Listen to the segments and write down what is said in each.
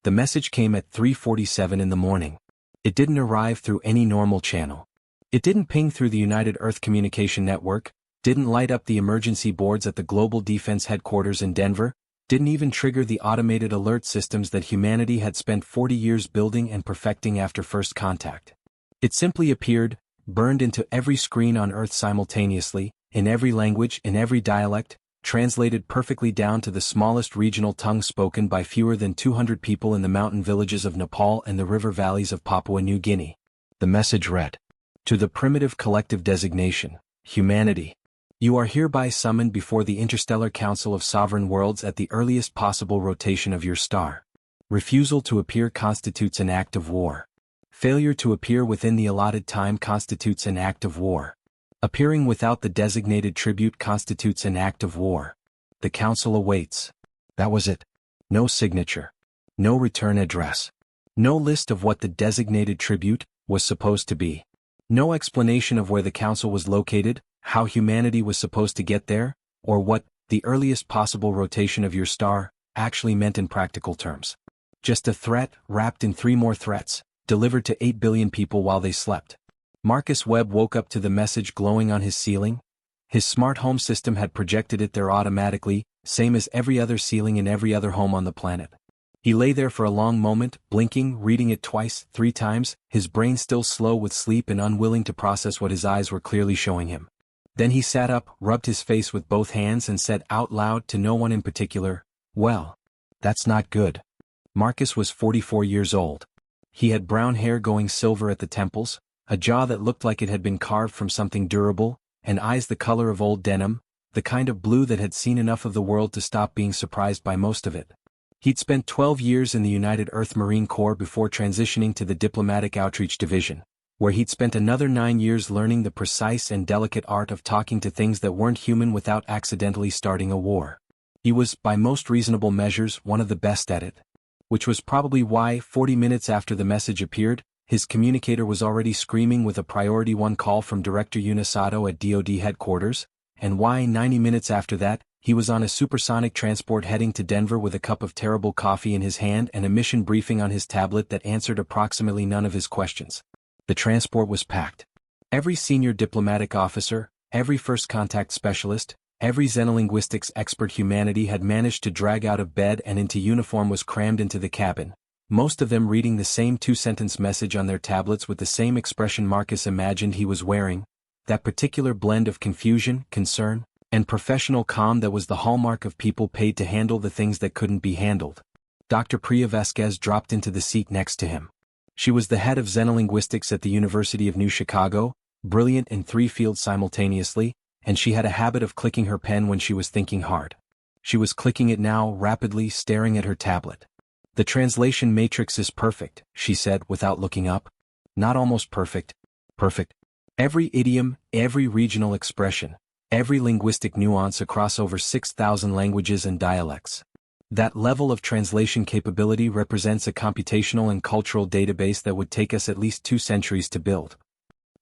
The message came at 3:47 in the morning. It didn't arrive through any normal channel. It didn't ping through the United Earth Communication Network, didn't light up the emergency boards at the Global Defense Headquarters in Denver, didn't even trigger the automated alert systems that humanity had spent 40 years building and perfecting after first contact. It simply appeared, burned into every screen on Earth simultaneously, in every language, in every dialect, translated perfectly down to the smallest regional tongue spoken by fewer than 200 people in the mountain villages of Nepal and the river valleys of Papua New Guinea. The message read, "To the primitive collective designation, humanity, you are hereby summoned before the Interstellar Council of Sovereign Worlds at the earliest possible rotation of your star. Refusal to appear constitutes an act of war. Failure to appear within the allotted time constitutes an act of war. Appearing without the designated tribute constitutes an act of war. The Council awaits." That was it. No signature. No return address. No list of what the designated tribute was supposed to be. No explanation of where the Council was located, how humanity was supposed to get there, or what the earliest possible rotation of your star actually meant in practical terms. Just a threat wrapped in 3 more threats, delivered to 8 billion people while they slept. Marcus Webb woke up to the message glowing on his ceiling. His smart home system had projected it there automatically, same as every other ceiling in every other home on the planet. He lay there for a long moment, blinking, reading it twice, 3 times, his brain still slow with sleep and unwilling to process what his eyes were clearly showing him. Then he sat up, rubbed his face with both hands and said out loud to no one in particular, "Well, that's not good." Marcus was 44 years old. He had brown hair going silver at the temples, a jaw that looked like it had been carved from something durable, and eyes the color of old denim, the kind of blue that had seen enough of the world to stop being surprised by most of it. He'd spent 12 years in the United Earth Marine Corps before transitioning to the Diplomatic Outreach Division, where he'd spent another 9 years learning the precise and delicate art of talking to things that weren't human without accidentally starting a war. He was, by most reasonable measures, one of the best at it. Which was probably why, 40 minutes after the message appeared, his communicator was already screaming with a Priority 1 call from Director Unisato at DoD headquarters, and why 90 minutes after that, he was on a supersonic transport heading to Denver with a cup of terrible coffee in his hand and a mission briefing on his tablet that answered approximately none of his questions. The transport was packed. Every senior diplomatic officer, every first contact specialist, every xenolinguistics expert humanity had managed to drag out of bed and into uniform was crammed into the cabin, most of them reading the same 2-sentence message on their tablets with the same expression Marcus imagined he was wearing, that particular blend of confusion, concern, and professional calm that was the hallmark of people paid to handle the things that couldn't be handled. Dr. Priya Vasquez dropped into the seat next to him. She was the head of xenolinguistics at the University of New Chicago, brilliant in 3 fields simultaneously, and she had a habit of clicking her pen when she was thinking hard. She was clicking it now, rapidly, staring at her tablet. "The translation matrix is perfect," she said without looking up. "Not almost perfect. Perfect. Every idiom, every regional expression, every linguistic nuance across over 6,000 languages and dialects. That level of translation capability represents a computational and cultural database that would take us at least 2 centuries to build."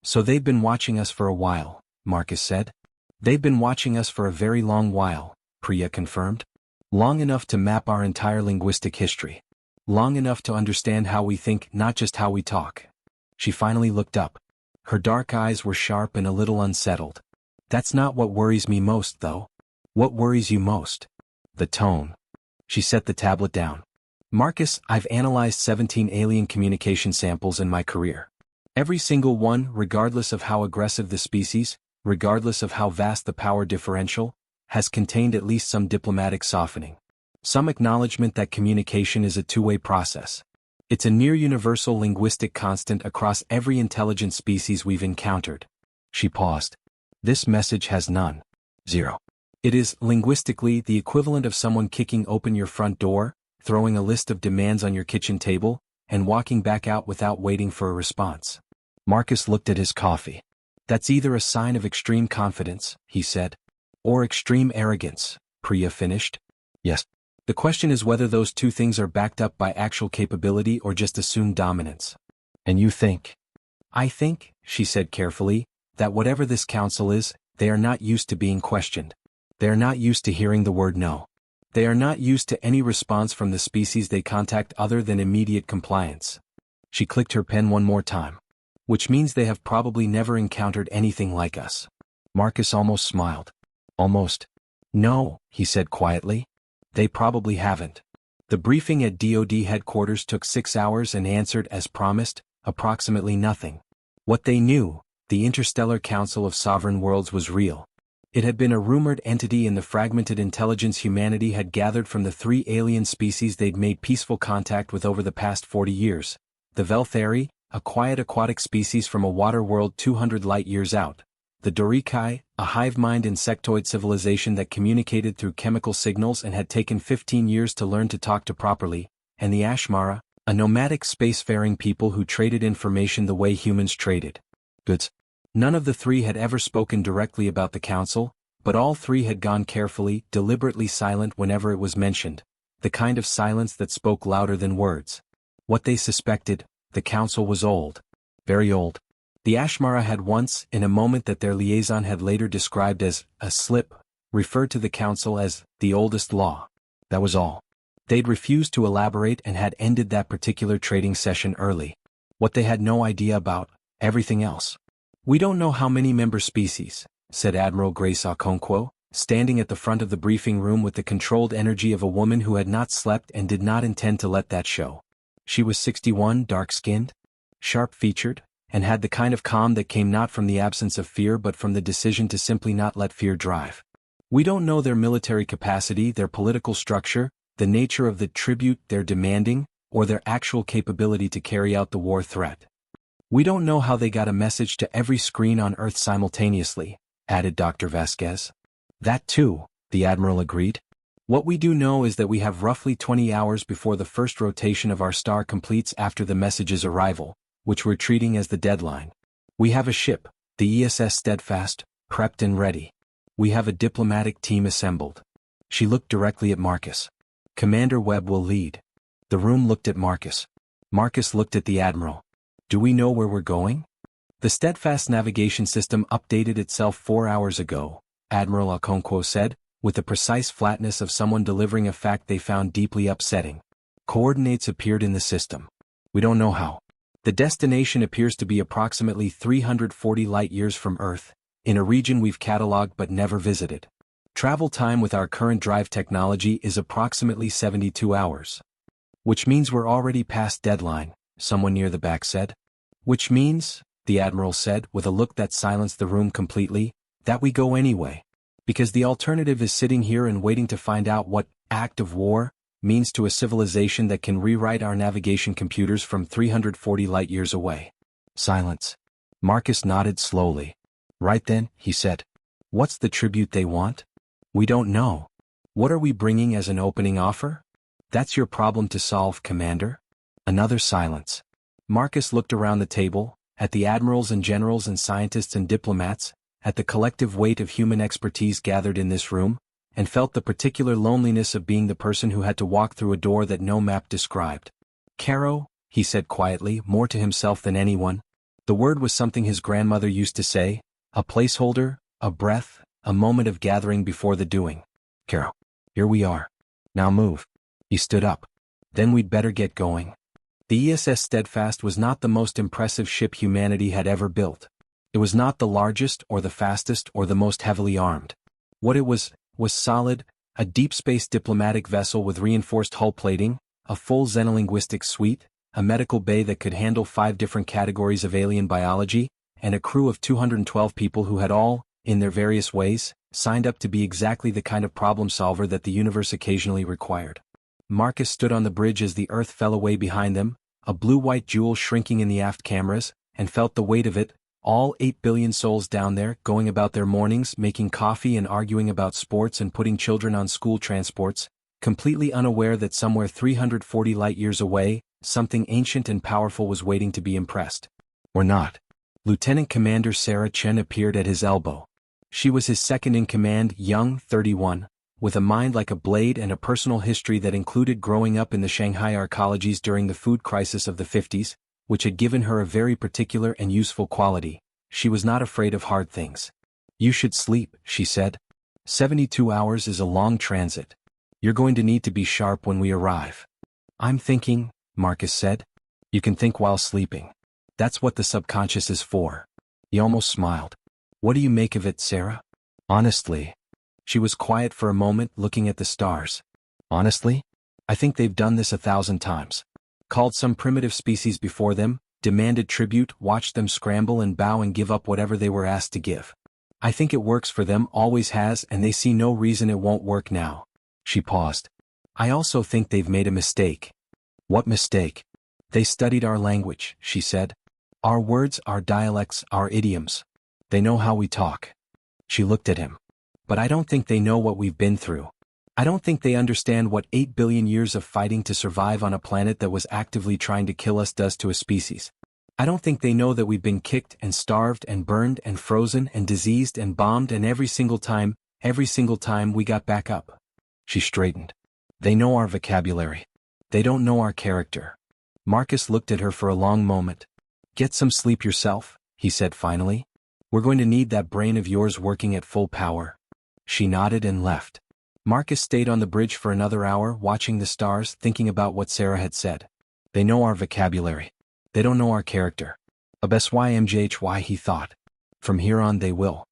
"So they've been watching us for a while," Marcus said. "They've been watching us for a very long while," Priya confirmed. "Long enough to map our entire linguistic history. Long enough to understand how we think, not just how we talk." She finally looked up. Her dark eyes were sharp and a little unsettled. "That's not what worries me most, though." "What worries you most?" "The tone." She set the tablet down. "Marcus, I've analyzed 17 alien communication samples in my career. Every single one, regardless of how aggressive the species, regardless of how vast the power differential, has contained at least some diplomatic softening. Some acknowledgement that communication is a 2-way process. It's a near-universal linguistic constant across every intelligent species we've encountered." She paused. "This message has none. 0. It is, linguistically, the equivalent of someone kicking open your front door, throwing a list of demands on your kitchen table, and walking back out without waiting for a response." Marcus looked at his coffee. "That's either a sign of extreme confidence," he said, "or extreme arrogance," Priya finished. "Yes. The question is whether those 2 things are backed up by actual capability or just assumed dominance." "And you think?" "I think," she said carefully, "that whatever this council is, they are not used to being questioned. They are not used to hearing the word no. They are not used to any response from the species they contact other than immediate compliance. She clicked her pen one more time. Which means they have probably never encountered anything like us. Marcus almost smiled. Almost. No, he said quietly. They probably haven't. The briefing at DoD headquarters took 6 hours and answered as promised, approximately nothing. What they knew, the Interstellar Council of Sovereign Worlds was real. It had been a rumored entity in the fragmented intelligence humanity had gathered from the 3 alien species they'd made peaceful contact with over the past 40 years. The Velthari, a quiet aquatic species from a water world 200 light-years out. The Dorikai, a hive-mind insectoid civilization that communicated through chemical signals and had taken 15 years to learn to talk to properly. And the Ashmara, a nomadic spacefaring people who traded information the way humans traded goods. None of the 3 had ever spoken directly about the council, but all 3 had gone carefully, deliberately silent whenever it was mentioned, the kind of silence that spoke louder than words. What they suspected, the council was old. Very old. The Ashmara had once, in a moment that their liaison had later described as a slip, referred to the council as the oldest law. That was all. They'd refused to elaborate and had ended that particular trading session early. What they had no idea about, everything else. We don't know how many member species, said Admiral Grace Okonkwo, standing at the front of the briefing room with the controlled energy of a woman who had not slept and did not intend to let that show. She was 61, dark-skinned, sharp-featured, and had the kind of calm that came not from the absence of fear but from the decision to simply not let fear drive. We don't know their military capacity, their political structure, the nature of the tribute they're demanding, or their actual capability to carry out the war threat. We don't know how they got a message to every screen on Earth simultaneously, added Dr. Vasquez. That too, the Admiral agreed. What we do know is that we have roughly 20 hours before the first rotation of our star completes after the message's arrival, which we're treating as the deadline. We have a ship, the ESS Steadfast, prepped and ready. We have a diplomatic team assembled. She looked directly at Marcus. Commander Webb will lead. The room looked at Marcus. Marcus looked at the Admiral. Do we know where we're going? The Steadfast navigation system updated itself 4 hours ago, Admiral Okonkwo said, with the precise flatness of someone delivering a fact they found deeply upsetting. Coordinates appeared in the system. We don't know how. The destination appears to be approximately 340 light-years from Earth, in a region we've cataloged but never visited. Travel time with our current drive technology is approximately 72 hours. Which means we're already past deadline, someone near the back said. Which means, the Admiral said with a look that silenced the room completely, that we go anyway. Because the alternative is sitting here and waiting to find out what act of war means to a civilization that can rewrite our navigation computers from 340 light-years away. Silence. Marcus nodded slowly. Right then, he said. What's the tribute they want? We don't know. What are we bringing as an opening offer? That's your problem to solve, Commander. Another silence. Marcus looked around the table, at the admirals and generals and scientists and diplomats, at the collective weight of human expertise gathered in this room, and felt the particular loneliness of being the person who had to walk through a door that no map described. Caro, he said quietly, more to himself than anyone. The word was something his grandmother used to say, a placeholder, a breath, a moment of gathering before the doing. Caro, here we are. Now move. He stood up. Then we'd better get going. The ESS Steadfast was not the most impressive ship humanity had ever built. It was not the largest or the fastest or the most heavily armed. What it was solid, a deep space diplomatic vessel with reinforced hull plating, a full xenolinguistic suite, a medical bay that could handle 5 different categories of alien biology, and a crew of 212 people who had all, in their various ways, signed up to be exactly the kind of problem solver that the universe occasionally required. Marcus stood on the bridge as the Earth fell away behind them, a blue-white jewel shrinking in the aft cameras, and felt the weight of it, all 8 billion souls down there, going about their mornings, making coffee and arguing about sports and putting children on school transports, completely unaware that somewhere 340 light-years away, something ancient and powerful was waiting to be impressed. Or not. Lieutenant Commander Sarah Chen appeared at his elbow. She was his second-in-command, young, 31, with a mind like a blade and a personal history that included growing up in the Shanghai arcologies during the food crisis of the 50s, which had given her a very particular and useful quality. She was not afraid of hard things. You should sleep, she said. 72 hours is a long transit. You're going to need to be sharp when we arrive. I'm thinking, Marcus said. You can think while sleeping. That's what the subconscious is for. He almost smiled. What do you make of it, Sarah? Honestly. She was quiet for a moment, looking at the stars. Honestly? I think they've done this 1,000 times. Called some primitive species before them, demanded tribute, watched them scramble and bow and give up whatever they were asked to give. I think it works for them, always has, and they see no reason it won't work now. She paused. I also think they've made a mistake. What mistake? They studied our language, she said. Our words, our dialects, our idioms. They know how we talk. She looked at him. But I don't think they know what we've been through. I don't think they understand what 8 billion years of fighting to survive on a planet that was actively trying to kill us does to a species. I don't think they know that we've been kicked and starved and burned and frozen and diseased and bombed, and every single time we got back up. She straightened. They know our vocabulary. They don't know our character. Marcus looked at her for a long moment. Get some sleep yourself, he said finally. We're going to need that brain of yours working at full power. She nodded and left. Marcus stayed on the bridge for another hour, watching the stars, thinking about what Sarah had said. They know our vocabulary. They don't know our character. HFY, he thought. From here on they will.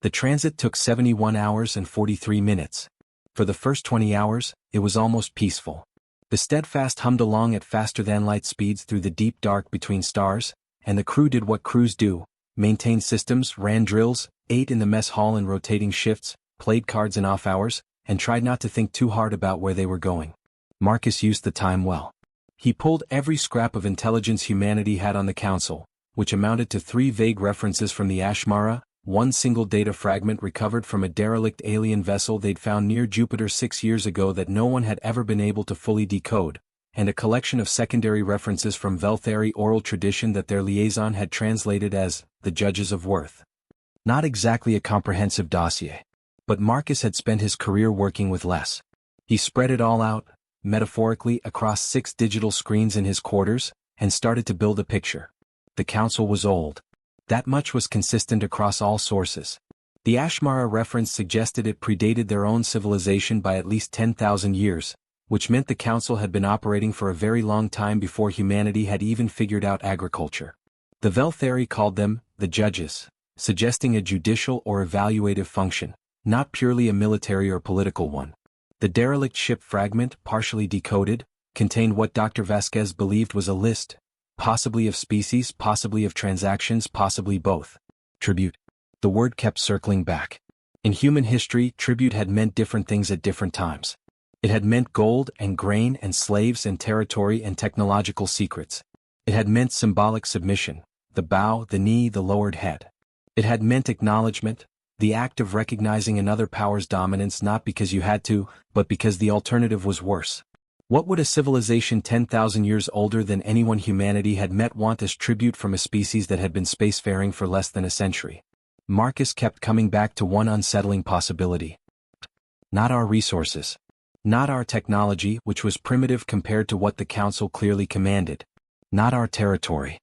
The transit took 71 hours and 43 minutes. For the first 20 hours, it was almost peaceful. The Steadfast hummed along at faster-than-light speeds through the deep dark between stars, and the crew did what crews do, maintained systems, ran drills, ate in the mess hall in rotating shifts, played cards in off hours, and tried not to think too hard about where they were going. Marcus used the time well. He pulled every scrap of intelligence humanity had on the Council, which amounted to 3 vague references from the Ashmara, 1 single data fragment recovered from a derelict alien vessel they'd found near Jupiter 6 years ago that no one had ever been able to fully decode, and a collection of secondary references from Velthari oral tradition that their liaison had translated as the Judges of Worth. Not exactly a comprehensive dossier. But Marcus had spent his career working with less. He spread it all out, metaphorically, across 6 digital screens in his quarters, and started to build a picture. The Council was old. That much was consistent across all sources. The Ashmara reference suggested it predated their own civilization by at least 10,000 years, which meant the Council had been operating for a very long time before humanity had even figured out agriculture. The Velthari called them the Judges, suggesting a judicial or evaluative function, not purely a military or political one. The derelict ship fragment, partially decoded, contained what Dr. Vasquez believed was a list, possibly of species, possibly of transactions, possibly both. Tribute. The word kept circling back. In human history, tribute had meant different things at different times. It had meant gold and grain and slaves and territory and technological secrets. It had meant symbolic submission, the bow, the knee, the lowered head. It had meant acknowledgement, the act of recognizing another power's dominance not because you had to, but because the alternative was worse. What would a civilization 10,000 years older than anyone humanity had met want as tribute from a species that had been spacefaring for less than a century? Marcus kept coming back to one unsettling possibility. Not our resources. Not our technology, which was primitive compared to what the Council clearly commanded. Not our territory.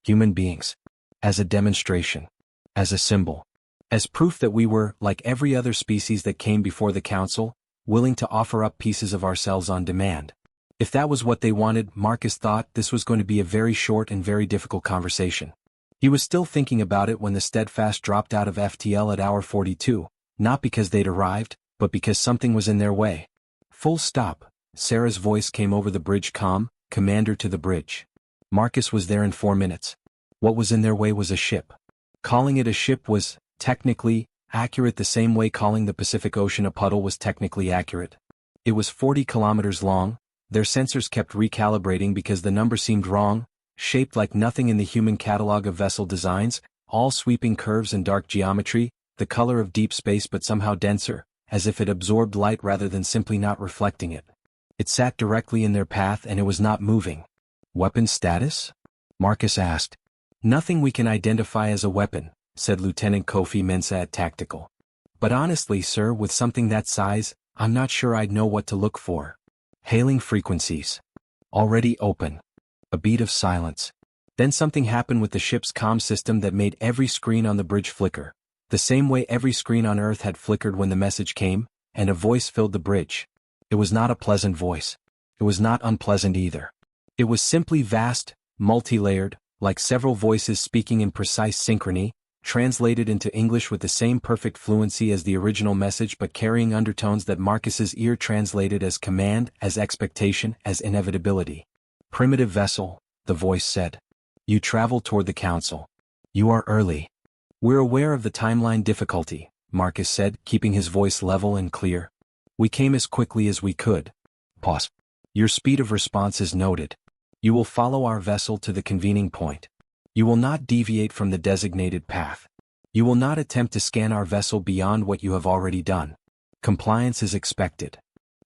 Human beings. As a demonstration. As a symbol. As proof that we were, like every other species that came before the Council, willing to offer up pieces of ourselves on demand. If that was what they wanted, Marcus thought this was going to be a very short and very difficult conversation. He was still thinking about it when the Steadfast dropped out of FTL at hour 42, not because they'd arrived, but because something was in their way. Full stop. Sarah's voice came over the bridge comm, Commander to the bridge. Marcus was there in 4 minutes. What was in their way was a ship. Calling it a ship was, technically, accurate the same way calling the Pacific Ocean a puddle was technically accurate. It was 40 kilometers long. Their sensors kept recalibrating because the number seemed wrong, shaped like nothing in the human catalog of vessel designs, all sweeping curves and dark geometry, the color of deep space but somehow denser, as if it absorbed light rather than simply not reflecting it. It sat directly in their path and it was not moving. Weapon status? Marcus asked. Nothing we can identify as a weapon, said Lieutenant Kofi Mensah at Tactical. But honestly, sir, with something that size, I'm not sure I'd know what to look for. Hailing frequencies. Already open. A beat of silence. Then something happened with the ship's comm system that made every screen on the bridge flicker, the same way every screen on Earth had flickered when the message came, and a voice filled the bridge. It was not a pleasant voice. It was not unpleasant either. It was simply vast, multi-layered, like several voices speaking in precise synchrony, translated into English with the same perfect fluency as the original message but carrying undertones that Marcus's ear translated as command, as expectation, as inevitability. Primitive vessel, the voice said. You travel toward the council. You are early. We're aware of the timeline difficulty, Marcus said, keeping his voice level and clear. We came as quickly as we could. Pause. Your speed of response is noted. You will follow our vessel to the convening point. You will not deviate from the designated path. You will not attempt to scan our vessel beyond what you have already done. Compliance is expected.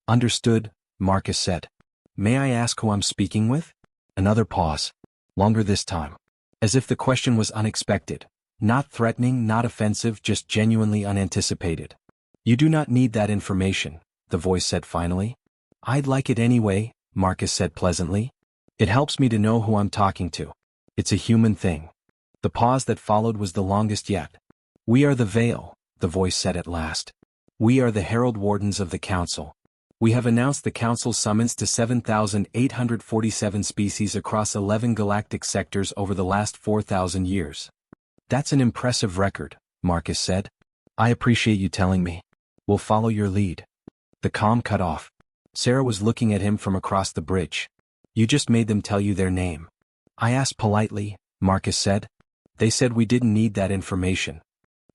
Understood, Marcus said. May I ask who I'm speaking with? Another pause. Longer this time. As if the question was unexpected. Not threatening, not offensive, just genuinely unanticipated. You do not need that information, the voice said finally. I'd like it anyway, Marcus said pleasantly. It helps me to know who I'm talking to. It's a human thing. The pause that followed was the longest yet. We are the Veil, the voice said at last. We are the Herald Wardens of the Council. We have announced the Council's summons to 7,847 species across 11 galactic sectors over the last 4,000 years. That's an impressive record, Marcus said. I appreciate you telling me. We'll follow your lead. The comm cut off. Sarah was looking at him from across the bridge. You just made them tell you their name. I asked politely, Marcus said. They said we didn't need that information.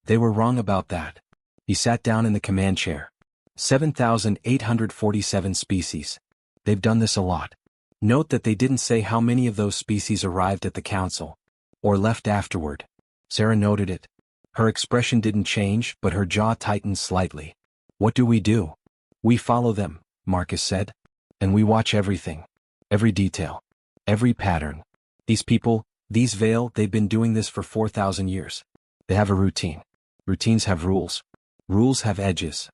They were wrong about that. He sat down in the command chair. 7,847 species. They've done this a lot. Note that they didn't say how many of those species arrived at the council. Or left afterward. Sarah noted it. Her expression didn't change, but her jaw tightened slightly. What do? We follow them, Marcus said. And we watch everything. Every detail. Every pattern. These people, these Veil, they've been doing this for 4,000 years. They have a routine. Routines have rules. Rules have edges.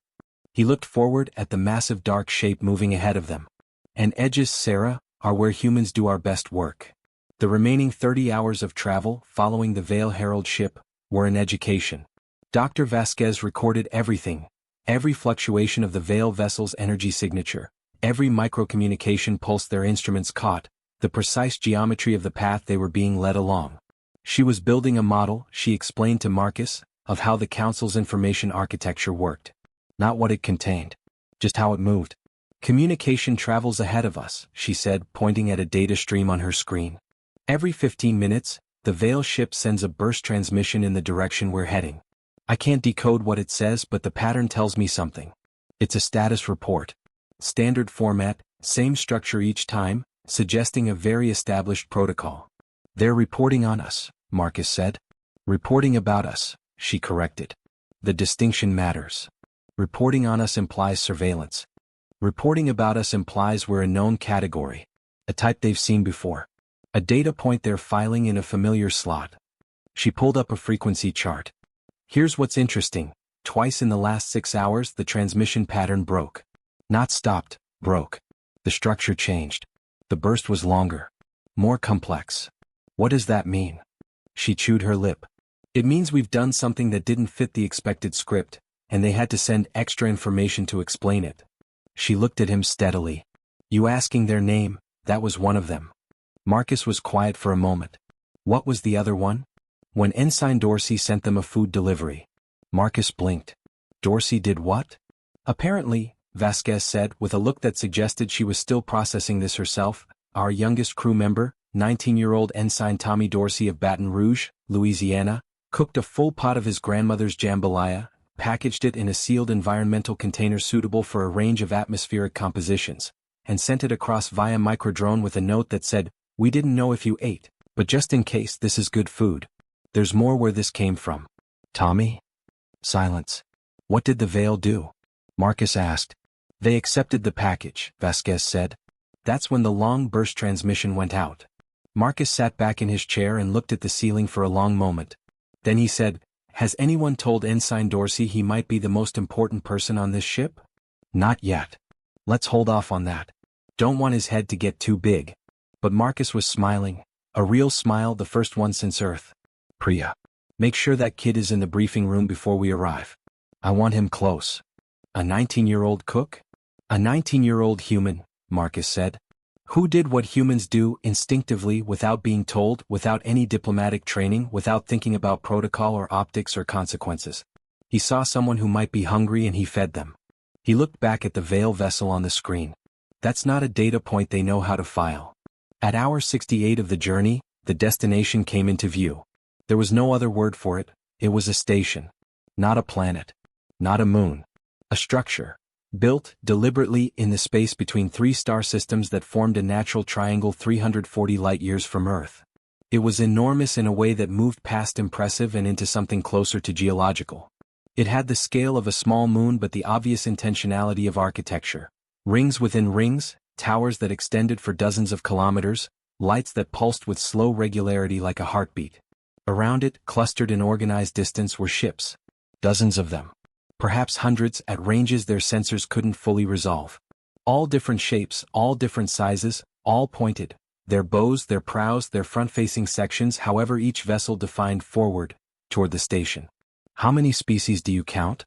He looked forward at the massive dark shape moving ahead of them. And edges, Sarah, are where humans do our best work. The remaining 30 hours of travel, following the Veil Herald ship, were an education. Dr. Vasquez recorded everything. Every fluctuation of the Veil vessel's energy signature. Every microcommunication pulse their instruments caught. The precise geometry of the path they were being led along. She was building a model, she explained to Marcus, of how the Council's information architecture worked. Not what it contained. Just how it moved. Communication travels ahead of us, she said, pointing at a data stream on her screen. Every 15 minutes, the Veil ship sends a burst transmission in the direction we're heading. I can't decode what it says, but the pattern tells me something. It's a status report. Standard format, same structure each time, suggesting a very established protocol. They're reporting on us, Marcus said. Reporting about us, she corrected. The distinction matters. Reporting on us implies surveillance. Reporting about us implies we're a known category. A type they've seen before. A data point they're filing in a familiar slot. She pulled up a frequency chart. Here's what's interesting. Twice in the last 6 hours the transmission pattern broke. Not stopped, broke. The structure changed. The burst was longer. More complex. What does that mean? She chewed her lip. It means we've done something that didn't fit the expected script, and they had to send extra information to explain it. She looked at him steadily. You asking their name, that was one of them. Marcus was quiet for a moment. What was the other one? When Ensign Dorsey sent them a food delivery. Marcus blinked. Dorsey did what? Apparently, Vasquez said with a look that suggested she was still processing this herself, our youngest crew member, 19-year-old Ensign Tommy Dorsey of Baton Rouge, Louisiana, cooked a full pot of his grandmother's jambalaya, packaged it in a sealed environmental container suitable for a range of atmospheric compositions, and sent it across via microdrone with a note that said, "We didn't know if you ate, but just in case, this is good food. There's more where this came from." Tommy? Silence. What did the Veil do? Marcus asked. They accepted the package, Vasquez said. That's when the long burst transmission went out. Marcus sat back in his chair and looked at the ceiling for a long moment. Then he said, "Has anyone told Ensign Dorsey he might be the most important person on this ship?" "Not yet. Let's hold off on that. Don't want his head to get too big." But Marcus was smiling, a real smile, the first one since Earth. "Priya, make sure that kid is in the briefing room before we arrive. I want him close." A 19-year-old cook? A 19-year-old human, Marcus said. Who did what humans do instinctively without being told, without any diplomatic training, without thinking about protocol or optics or consequences. He saw someone who might be hungry and he fed them. He looked back at the Veil vessel on the screen. That's not a data point they know how to file. At hour 68 of the journey, the destination came into view. There was no other word for it. It was a station. Not a planet. Not a moon. A structure. Built, deliberately, in the space between three star systems that formed a natural triangle 340 light-years from Earth. It was enormous in a way that moved past impressive and into something closer to geological. It had the scale of a small moon but the obvious intentionality of architecture. Rings within rings, towers that extended for dozens of kilometers, lights that pulsed with slow regularity like a heartbeat. Around it, clustered in organized distance, were ships. Dozens of them. Perhaps hundreds, at ranges their sensors couldn't fully resolve. All different shapes, all different sizes, all pointed. Their bows, their prows, their front-facing sections, however each vessel defined forward, toward the station. How many species do you count?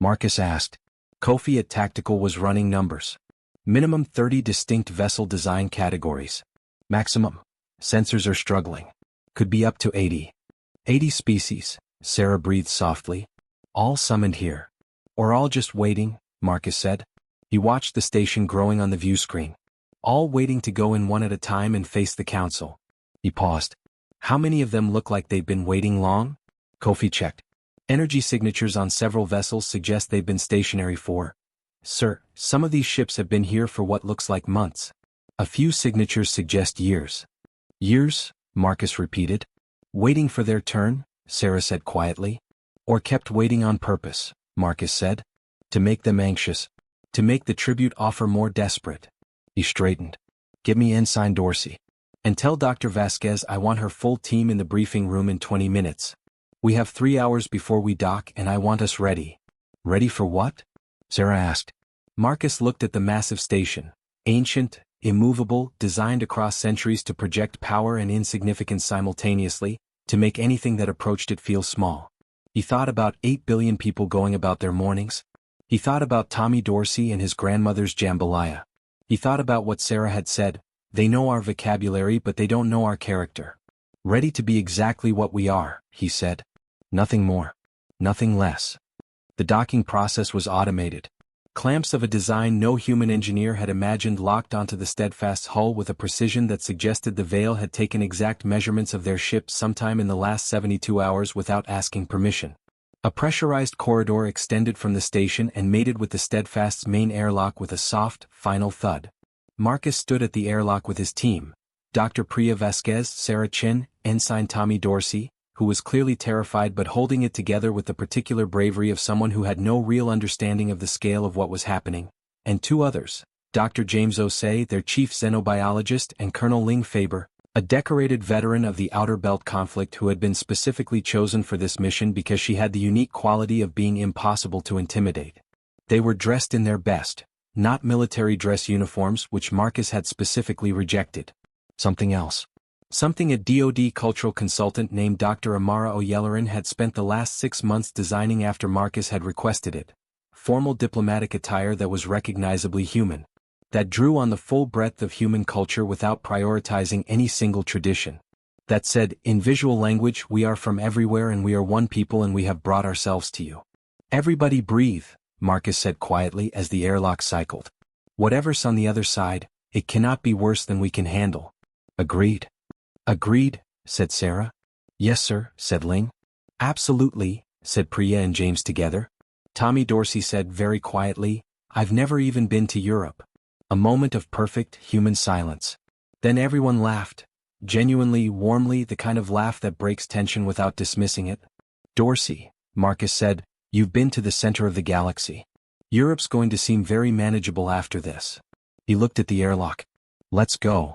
Marcus asked. Kofi at Tactical was running numbers. Minimum 30 distinct vessel design categories. Maximum. Sensors are struggling. Could be up to 80. 80 species, Sarah breathed softly. All summoned here. Or all just waiting, Marcus said. He watched the station growing on the view screen. All waiting to go in one at a time and face the council. He paused. How many of them look like they've been waiting long? Kofi checked. Energy signatures on several vessels suggest they've been stationary for. Sir, some of these ships have been here for what looks like months. A few signatures suggest years. Years, Marcus repeated. Waiting for their turn, Sarah said quietly. Or kept waiting on purpose, Marcus said. To make them anxious. To make the tribute offer more desperate. He straightened. Give me Ensign Dorsey. And tell Dr. Vasquez I want her full team in the briefing room in 20 minutes. We have 3 hours before we dock and I want us ready. Ready for what? Sarah asked. Marcus looked at the massive station. Ancient, immovable, designed across centuries to project power and insignificance simultaneously, to make anything that approached it feel small. He thought about 8 billion people going about their mornings. He thought about Tommy Dorsey and his grandmother's jambalaya. He thought about what Sarah had said. They know our vocabulary but they don't know our character. Ready to be exactly what we are, he said. Nothing more. Nothing less. The docking process was automated. Clamps of a design no human engineer had imagined locked onto the steadfast hull with a precision that suggested the Veil had taken exact measurements of their ship sometime in the last 72 hours without asking permission. A pressurized corridor extended from the station and mated with the Steadfast's main airlock with a soft, final thud. Marcus stood at the airlock with his team. Dr. Priya Vasquez, Sarah Chin, Ensign Tommy Dorsey, who was clearly terrified but holding it together with the particular bravery of someone who had no real understanding of the scale of what was happening, and 2 others, Dr. James Osei, their chief xenobiologist, and Colonel Ling Faber, a decorated veteran of the Outer Belt conflict who had been specifically chosen for this mission because she had the unique quality of being impossible to intimidate. They were dressed in their best, not military dress uniforms which Marcus had specifically rejected. Something else. Something a DoD cultural consultant named Dr. Amara Oyelerin had spent the last 6 months designing after Marcus had requested it. Formal diplomatic attire that was recognizably human. That drew on the full breadth of human culture without prioritizing any single tradition. That said, in visual language, we are from everywhere and we are one people and we have brought ourselves to you. Everybody breathe, Marcus said quietly as the airlock cycled. Whatever's on the other side, it cannot be worse than we can handle. Agreed. Agreed, said Sarah. Yes sir, said Ling. Absolutely, said Priya and James together. Tommy Dorsey said very quietly, I've never even been to Europe. A moment of perfect, human silence. Then everyone laughed. Genuinely, warmly, the kind of laugh that breaks tension without dismissing it. Dorsey, Marcus said, you've been to the center of the galaxy. Europe's going to seem very manageable after this. He looked at the airlock. Let's go.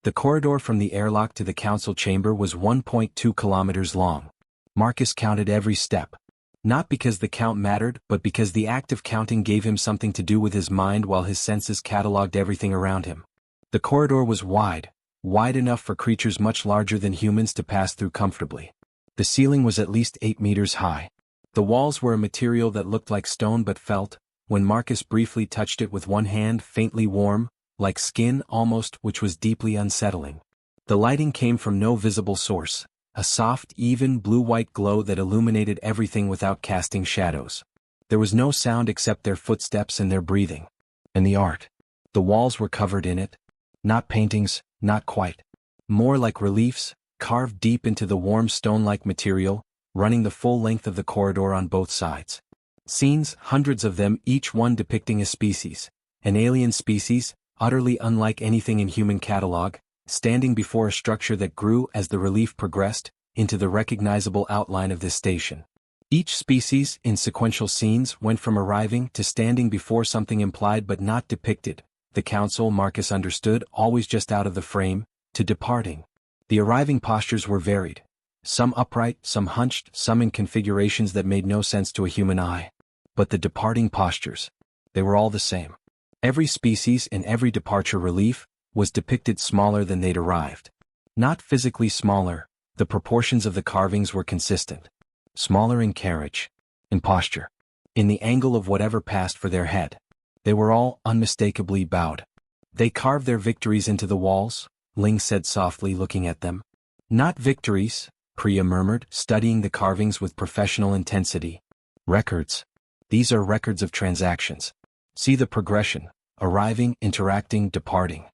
The corridor from the airlock to the council chamber was 1.2 kilometers long. Marcus counted every step. Not because the count mattered, but because the act of counting gave him something to do with his mind while his senses catalogued everything around him. The corridor was wide enough for creatures much larger than humans to pass through comfortably. The ceiling was at least 8 meters high. The walls were a material that looked like stone but felt, when Marcus briefly touched it with one hand, faintly warm, like skin almost, which was deeply unsettling. The lighting came from no visible source, a soft, even blue-white glow that illuminated everything without casting shadows. There was no sound except their footsteps and their breathing. And the art. The walls were covered in it. Not paintings, not quite. More like reliefs, carved deep into the warm stone-like material, running the full length of the corridor on both sides. Scenes, hundreds of them, each one depicting a species. An alien species, utterly unlike anything in human catalog, standing before a structure that grew as the relief progressed into the recognizable outline of this station. Each species, in sequential scenes, went from arriving to standing before something implied but not depicted, the council, Marcus understood, always just out of the frame, to departing. The arriving postures were varied. Some upright, some hunched, some in configurations that made no sense to a human eye. But the departing postures, they were all the same. Every species in every departure relief was depicted smaller than they'd arrived. Not physically smaller, the proportions of the carvings were consistent. Smaller in carriage, in posture, in the angle of whatever passed for their head. They were all unmistakably bowed. They carved their victories into the walls, Ling said softly, looking at them. Not victories, Priya murmured, studying the carvings with professional intensity. Records. These are records of transactions. See the progression, arriving, interacting, departing.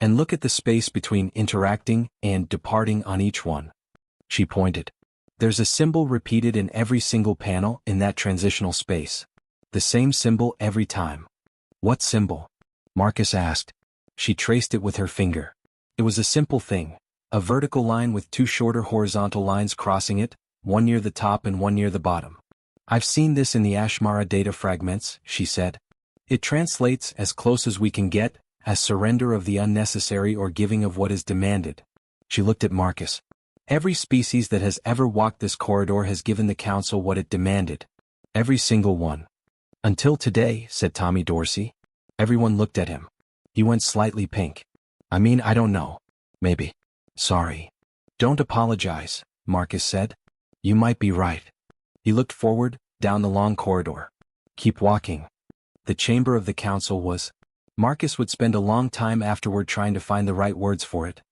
And look at the space between interacting and departing on each one. She pointed. There's a symbol repeated in every single panel in that transitional space. The same symbol every time. What symbol? Marcus asked. She traced it with her finger. It was a simple thing, a vertical line with two shorter horizontal lines crossing it, one near the top and one near the bottom. I've seen this in the Ashmara data fragments, she said. It translates, as close as we can get, as surrender of the unnecessary or giving of what is demanded. She looked at Marcus. Every species that has ever walked this corridor has given the council what it demanded. Every single one. Until today, said Tommy Dorsey. Everyone looked at him. He went slightly pink. I don't know. Maybe. Sorry. Don't apologize, Marcus said. You might be right. He looked forward, down the long corridor. Keep walking. The chamber of the council was. Marcus would spend a long time afterward trying to find the right words for it.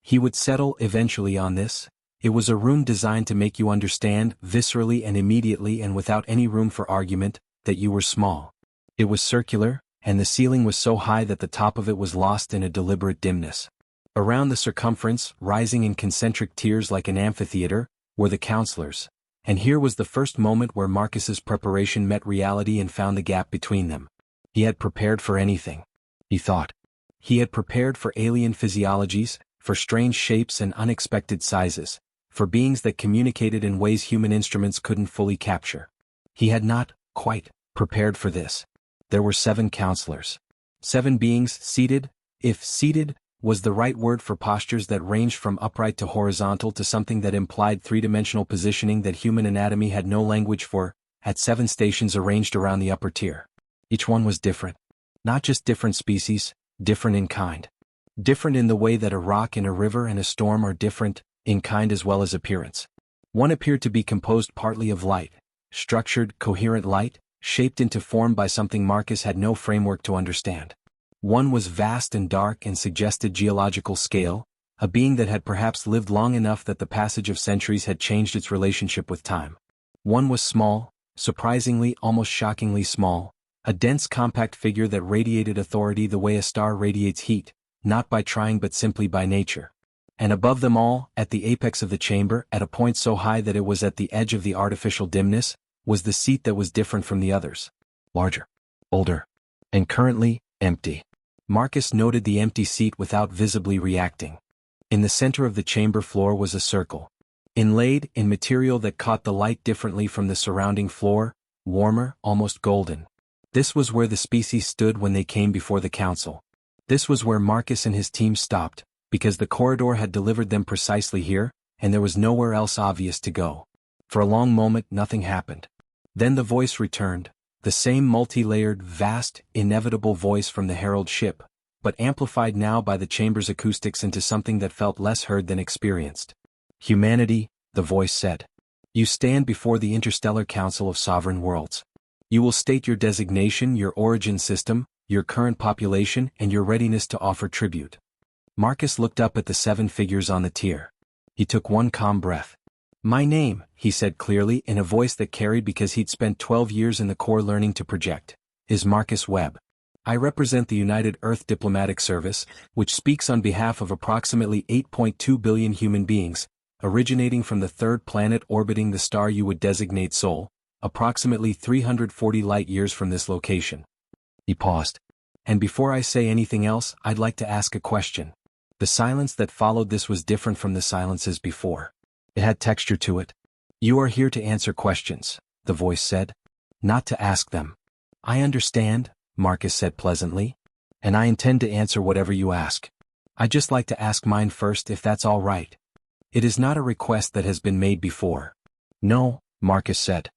He would settle eventually on this. It was a room designed to make you understand, viscerally and immediately and without any room for argument, that you were small. It was circular, and the ceiling was so high that the top of it was lost in a deliberate dimness. Around the circumference, rising in concentric tiers like an amphitheater, were the counselors. And here was the first moment where Marcus's preparation met reality and found the gap between them. He had prepared for anything, he thought. He had prepared for alien physiologies, for strange shapes and unexpected sizes, for beings that communicated in ways human instruments couldn't fully capture. He had not, quite, prepared for this. There were 7 counselors. 7 beings seated, if seated was the right word for postures that ranged from upright to horizontal to something that implied three-dimensional positioning that human anatomy had no language for, at 7 stations arranged around the upper tier. Each one was different. Not just different species, different in kind. Different in the way that a rock in a river and a storm are different, in kind as well as appearance. One appeared to be composed partly of light, structured, coherent light, shaped into form by something Marcus had no framework to understand. One was vast and dark and suggested geological scale, a being that had perhaps lived long enough that the passage of centuries had changed its relationship with time. One was small, surprisingly, almost shockingly small, a dense compact figure that radiated authority the way a star radiates heat, not by trying but simply by nature. And above them all, at the apex of the chamber, at a point so high that it was at the edge of the artificial dimness, was the seat that was different from the others. Larger, older, and currently, empty. Marcus noted the empty seat without visibly reacting. In the center of the chamber floor was a circle. Inlaid in material that caught the light differently from the surrounding floor, warmer, almost golden. This was where the species stood when they came before the council. This was where Marcus and his team stopped, because the corridor had delivered them precisely here, and there was nowhere else obvious to go. For a long moment nothing happened. Then the voice returned, the same multi-layered, vast, inevitable voice from the Herald ship, but amplified now by the chamber's acoustics into something that felt less heard than experienced. Humanity, the voice said. You stand before the Interstellar Council of Sovereign Worlds. You will state your designation, your origin system, your current population, and your readiness to offer tribute. Marcus looked up at the 7 figures on the tier. He took one calm breath. My name, he said clearly in a voice that carried because he'd spent 12 years in the Corps learning to project, is Marcus Webb. I represent the United Earth Diplomatic Service, which speaks on behalf of approximately 8.2 billion human beings, originating from the third planet orbiting the star you would designate Sol, approximately 340 light-years from this location. He paused. And before I say anything else, I'd like to ask a question. The silence that followed this was different from the silences before. It had texture to it. You are here to answer questions, the voice said. Not to ask them. I understand, Marcus said pleasantly. And I intend to answer whatever you ask. I'd just like to ask mine first if that's all right. It is not a request that has been made before. No, Marcus said.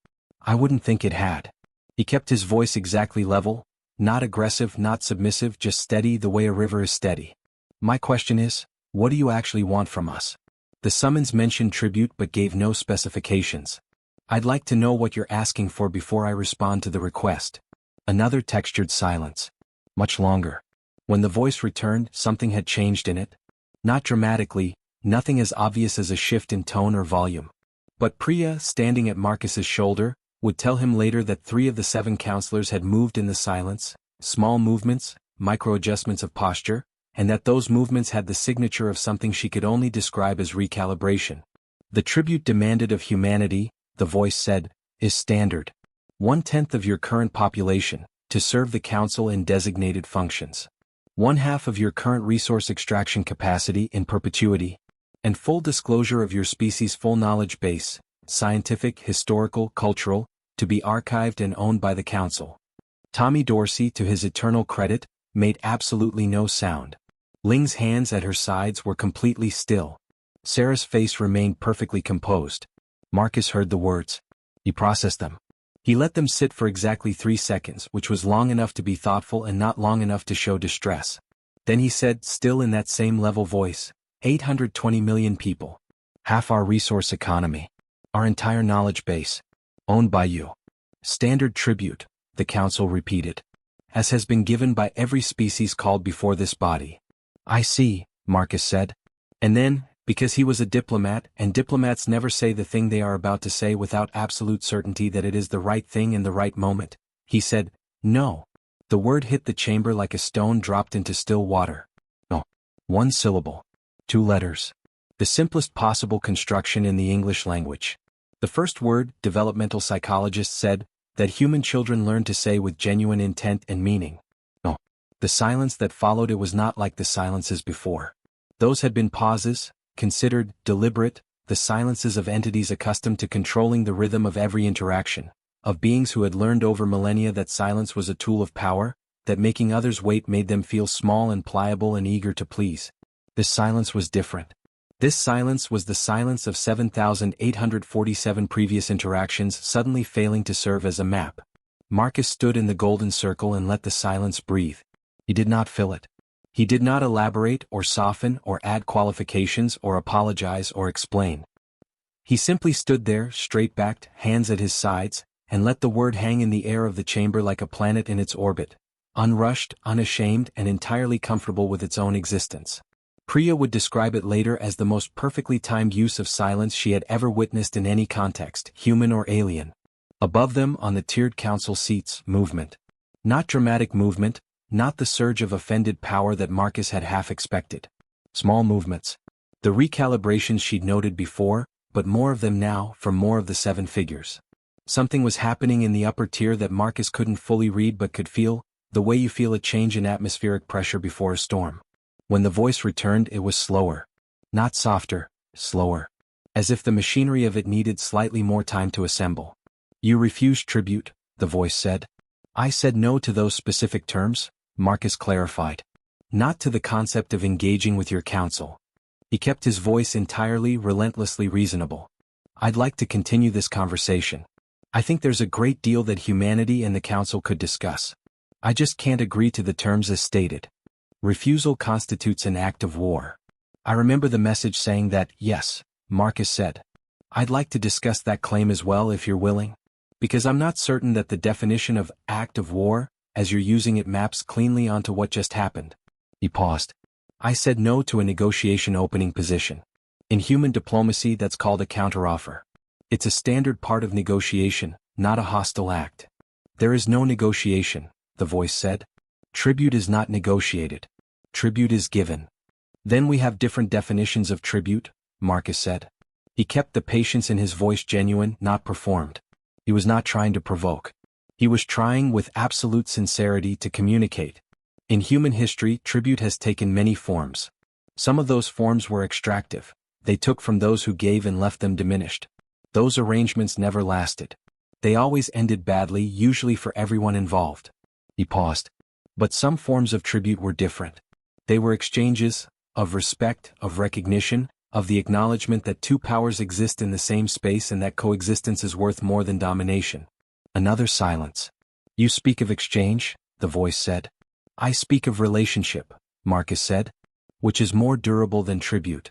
I wouldn't think it had. He kept his voice exactly level, not aggressive, not submissive, just steady the way a river is steady. My question is, what do you actually want from us? The summons mentioned tribute but gave no specifications. I'd like to know what you're asking for before I respond to the request. Another textured silence. Much longer. When the voice returned, something had changed in it. Not dramatically, nothing as obvious as a shift in tone or volume. But Priya, standing at Marcus's shoulder, would tell him later that 3 of the 7 counselors had moved in the silence, small movements, micro-adjustments of posture, and that those movements had the signature of something she could only describe as recalibration. The tribute demanded of humanity, the voice said, is standard. 1/10 of your current population, to serve the Council in designated functions. 1/2 of your current resource extraction capacity in perpetuity, and full disclosure of your species' full knowledge base, scientific, historical, cultural, to be archived and owned by the Council. Tommy Dorsey, to his eternal credit, made absolutely no sound. Ling's hands at her sides were completely still. Sarah's face remained perfectly composed. Marcus heard the words. He processed them. He let them sit for exactly 3 seconds, which was long enough to be thoughtful and not long enough to show distress. Then he said, still in that same level voice, 820 million people. Half our resource economy. Our entire knowledge base. Owned by you. Standard tribute, the Council repeated. As has been given by every species called before this body. I see, Marcus said. And then, because he was a diplomat, and diplomats never say the thing they are about to say without absolute certainty that it is the right thing in the right moment, he said, no. The word hit the chamber like a stone dropped into still water. No. 1 syllable. 2 letters. The simplest possible construction in the English language. The first word, developmental psychologists said, that human children learn to say with genuine intent and meaning. No. The silence that followed it was not like the silences before. Those had been pauses, considered, deliberate, the silences of entities accustomed to controlling the rhythm of every interaction, of beings who had learned over millennia that silence was a tool of power, that making others wait made them feel small and pliable and eager to please. This silence was different. This silence was the silence of 7,847 previous interactions suddenly failing to serve as a map. Marcus stood in the golden circle and let the silence breathe. He did not fill it. He did not elaborate or soften or add qualifications or apologize or explain. He simply stood there, straight-backed, hands at his sides, and let the word hang in the air of the chamber like a planet in its orbit, unrushed, unashamed, and entirely comfortable with its own existence. Priya would describe it later as the most perfectly timed use of silence she had ever witnessed in any context, human or alien. Above them, on the tiered council seats, movement. Not dramatic movement, not the surge of offended power that Marcus had half expected. Small movements. The recalibrations she'd noted before, but more of them now, from more of the 7 figures. Something was happening in the upper tier that Marcus couldn't fully read but could feel, the way you feel a change in atmospheric pressure before a storm. When the voice returned, it was slower. Not softer, slower. As if the machinery of it needed slightly more time to assemble. You refused tribute, the voice said. I said no to those specific terms, Marcus clarified. Not to the concept of engaging with your council. He kept his voice entirely, relentlessly reasonable. I'd like to continue this conversation. I think there's a great deal that humanity and the council could discuss. I just can't agree to the terms as stated. Refusal constitutes an act of war. I remember the message saying that, yes, Marcus said. I'd like to discuss that claim as well if you're willing. Because I'm not certain that the definition of act of war, as you're using it, maps cleanly onto what just happened. He paused. I said no to a negotiation opening position. In human diplomacy, that's called a counteroffer. It's a standard part of negotiation, not a hostile act. There is no negotiation, the voice said. Tribute is not negotiated. Tribute is given. Then we have different definitions of tribute, Marcus said. He kept the patience in his voice genuine, not performed. He was not trying to provoke. He was trying with absolute sincerity to communicate. In human history, tribute has taken many forms. Some of those forms were extractive. They took from those who gave and left them diminished. Those arrangements never lasted. They always ended badly, usually for everyone involved. He paused. But some forms of tribute were different. They were exchanges, of respect, of recognition, of the acknowledgement that two powers exist in the same space and that coexistence is worth more than domination. Another silence. You speak of exchange, the voice said. I speak of relationship, Marcus said, which is more durable than tribute.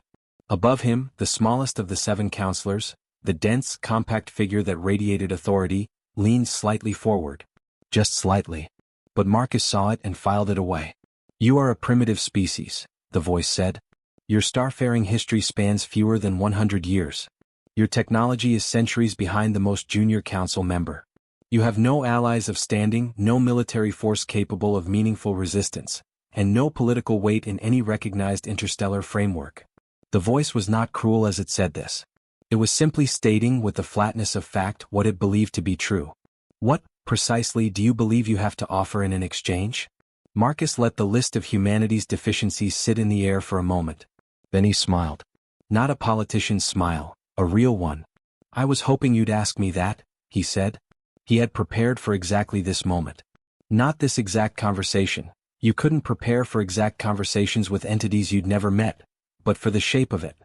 Above him, the smallest of the 7 counselors, the dense, compact figure that radiated authority, leaned slightly forward. Just slightly. But Marcus saw it and filed it away. You are a primitive species, the voice said. Your starfaring history spans fewer than 100 years. Your technology is centuries behind the most junior council member. You have no allies of standing, no military force capable of meaningful resistance, and no political weight in any recognized interstellar framework. The voice was not cruel as it said this. It was simply stating with the flatness of fact what it believed to be true. What, precisely, do you believe you have to offer in an exchange? Marcus let the list of humanity's deficiencies sit in the air for a moment. Then he smiled. Not a politician's smile, a real one. I was hoping you'd ask me that, he said. He had prepared for exactly this moment. Not this exact conversation. You couldn't prepare for exact conversations with entities you'd never met, but for the shape of it.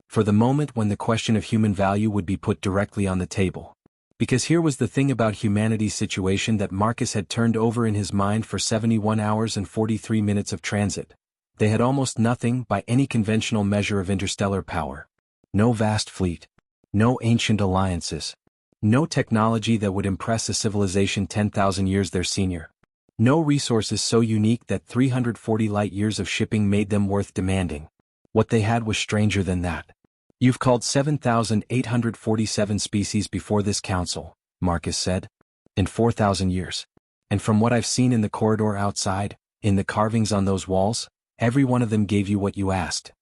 For the moment when the question of human value would be put directly on the table. Because here was the thing about humanity's situation that Marcus had turned over in his mind for 71 hours and 43 minutes of transit. They had almost nothing by any conventional measure of interstellar power. No vast fleet. No ancient alliances. No technology that would impress a civilization 10,000 years their senior. No resources so unique that 340 light-years of shipping made them worth demanding. What they had was stranger than that. You've called 7,847 species before this council, Marcus said. In 4,000 years. And from what I've seen in the corridor outside, in the carvings on those walls, every one of them gave you what you asked.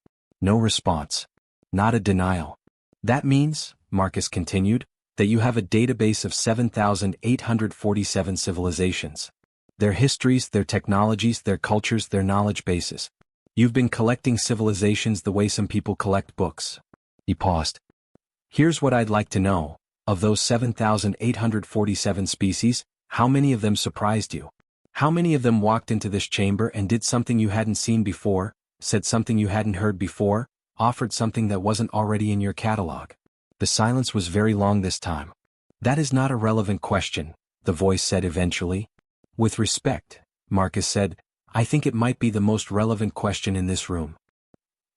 No response. Not a denial. That means, Marcus continued, that you have a database of 7,847 civilizations. Their histories, their technologies, their cultures, their knowledge bases. You've been collecting civilizations the way some people collect books. He paused. Here's what I'd like to know. Of those 7,847 species, how many of them surprised you? How many of them walked into this chamber and did something you hadn't seen before, said something you hadn't heard before, offered something that wasn't already in your catalog? The silence was very long this time. That is not a relevant question, the voice said eventually. With respect, Marcus said, I think it might be the most relevant question in this room.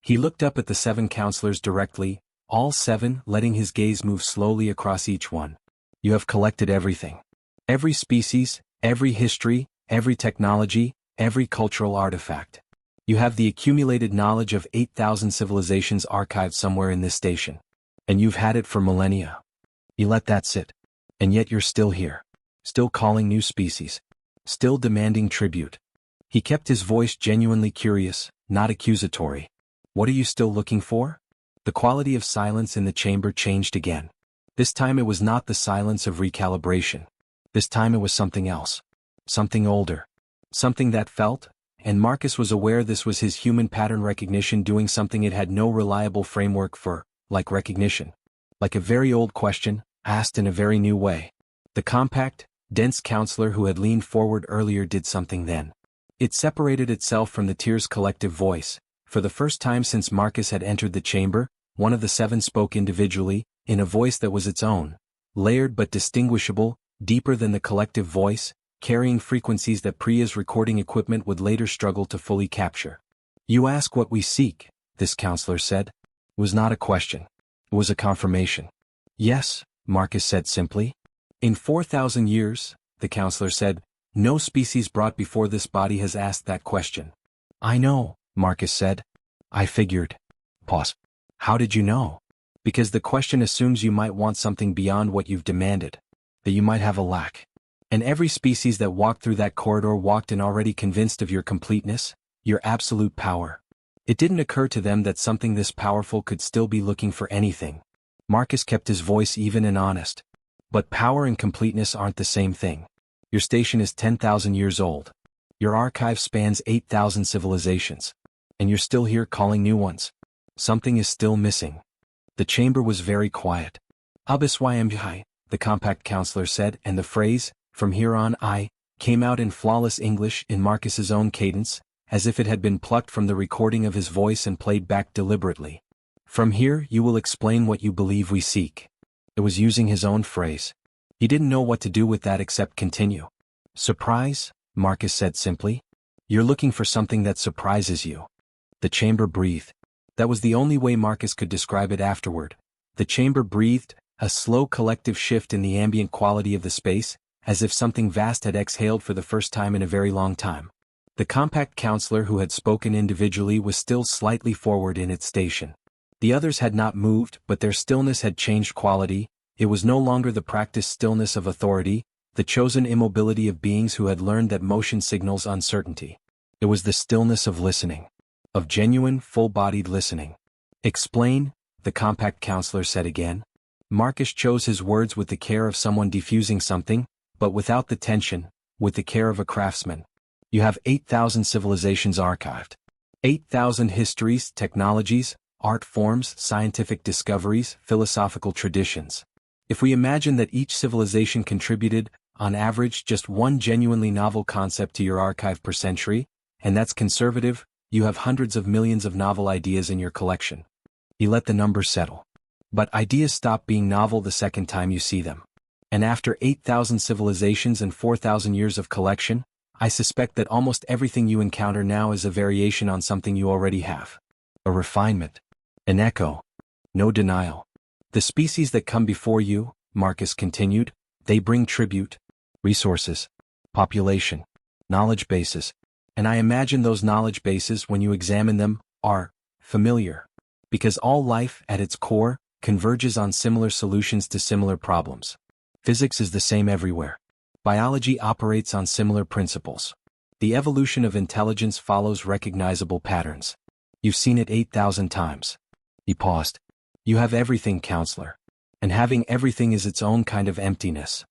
He looked up at the 7 counselors directly, all 7, letting his gaze move slowly across each one. You have collected everything. Every species, every history, every technology, every cultural artifact. You have the accumulated knowledge of 8,000 civilizations archived somewhere in this station. And you've had it for millennia. You let that sit. And yet you're still here. Still calling new species. Still demanding tribute. He kept his voice genuinely curious, not accusatory. What are you still looking for? The quality of silence in the chamber changed again. This time it was not the silence of recalibration. This time it was something else. Something older. Something that felt, and Marcus was aware this was his human pattern recognition doing something it had no reliable framework for, like recognition. Like a very old question, asked in a very new way. The compact, dense counselor who had leaned forward earlier did something then. It separated itself from the tear's collective voice. For the first time since Marcus had entered the chamber, one of the 7 spoke individually, in a voice that was its own, layered but distinguishable, deeper than the collective voice, carrying frequencies that Priya's recording equipment would later struggle to fully capture. You ask what we seek, this counselor said. It was not a question. It was a confirmation. Yes, Marcus said simply. In 4,000 years, the counselor said, no species brought before this body has asked that question. I know, Marcus said. I figured. Pause. How did you know? Because the question assumes you might want something beyond what you've demanded, that you might have a lack. And every species that walked through that corridor walked in already convinced of your completeness, your absolute power. It didn't occur to them that something this powerful could still be looking for anything. Marcus kept his voice even and honest. But power and completeness aren't the same thing. Your station is 10,000 years old. Your archive spans 8,000 civilizations. And you're still here calling new ones. Something is still missing. The chamber was very quiet. HFY, the compact counselor said, and the phrase, from here on I, came out in flawless English in Marcus's own cadence, as if it had been plucked from the recording of his voice and played back deliberately. From here you will explain what you believe we seek. It was using his own phrase. He didn't know what to do with that except continue. Surprise, Marcus said simply. You're looking for something that surprises you. The chamber breathed. That was the only way Marcus could describe it afterward. The chamber breathed, a slow collective shift in the ambient quality of the space, as if something vast had exhaled for the first time in a very long time. The compact counselor who had spoken individually was still slightly forward in its station. The others had not moved, but their stillness had changed quality. It was no longer the practiced stillness of authority, the chosen immobility of beings who had learned that motion signals uncertainty. It was the stillness of listening. Of genuine, full-bodied listening. Explain, the compact counselor said again. Marcus chose his words with the care of someone diffusing something, but without the tension, with the care of a craftsman. You have 8,000 civilizations archived. 8,000 histories, technologies, art forms, scientific discoveries, philosophical traditions. If we imagine that each civilization contributed, on average, just one genuinely novel concept to your archive per century, and that's conservative, you have hundreds of millions of novel ideas in your collection. You let the numbers settle. But ideas stop being novel the second time you see them. And after 8,000 civilizations and 4,000 years of collection, I suspect that almost everything you encounter now is a variation on something you already have. A refinement. An echo. No denial. The species that come before you, Marcus continued, they bring tribute, resources, population, knowledge bases. And I imagine those knowledge bases, when you examine them, are familiar. Because all life, at its core, converges on similar solutions to similar problems. Physics is the same everywhere. Biology operates on similar principles. The evolution of intelligence follows recognizable patterns. You've seen it 8,000 times. He paused. You have everything, counselor. And having everything is its own kind of emptiness.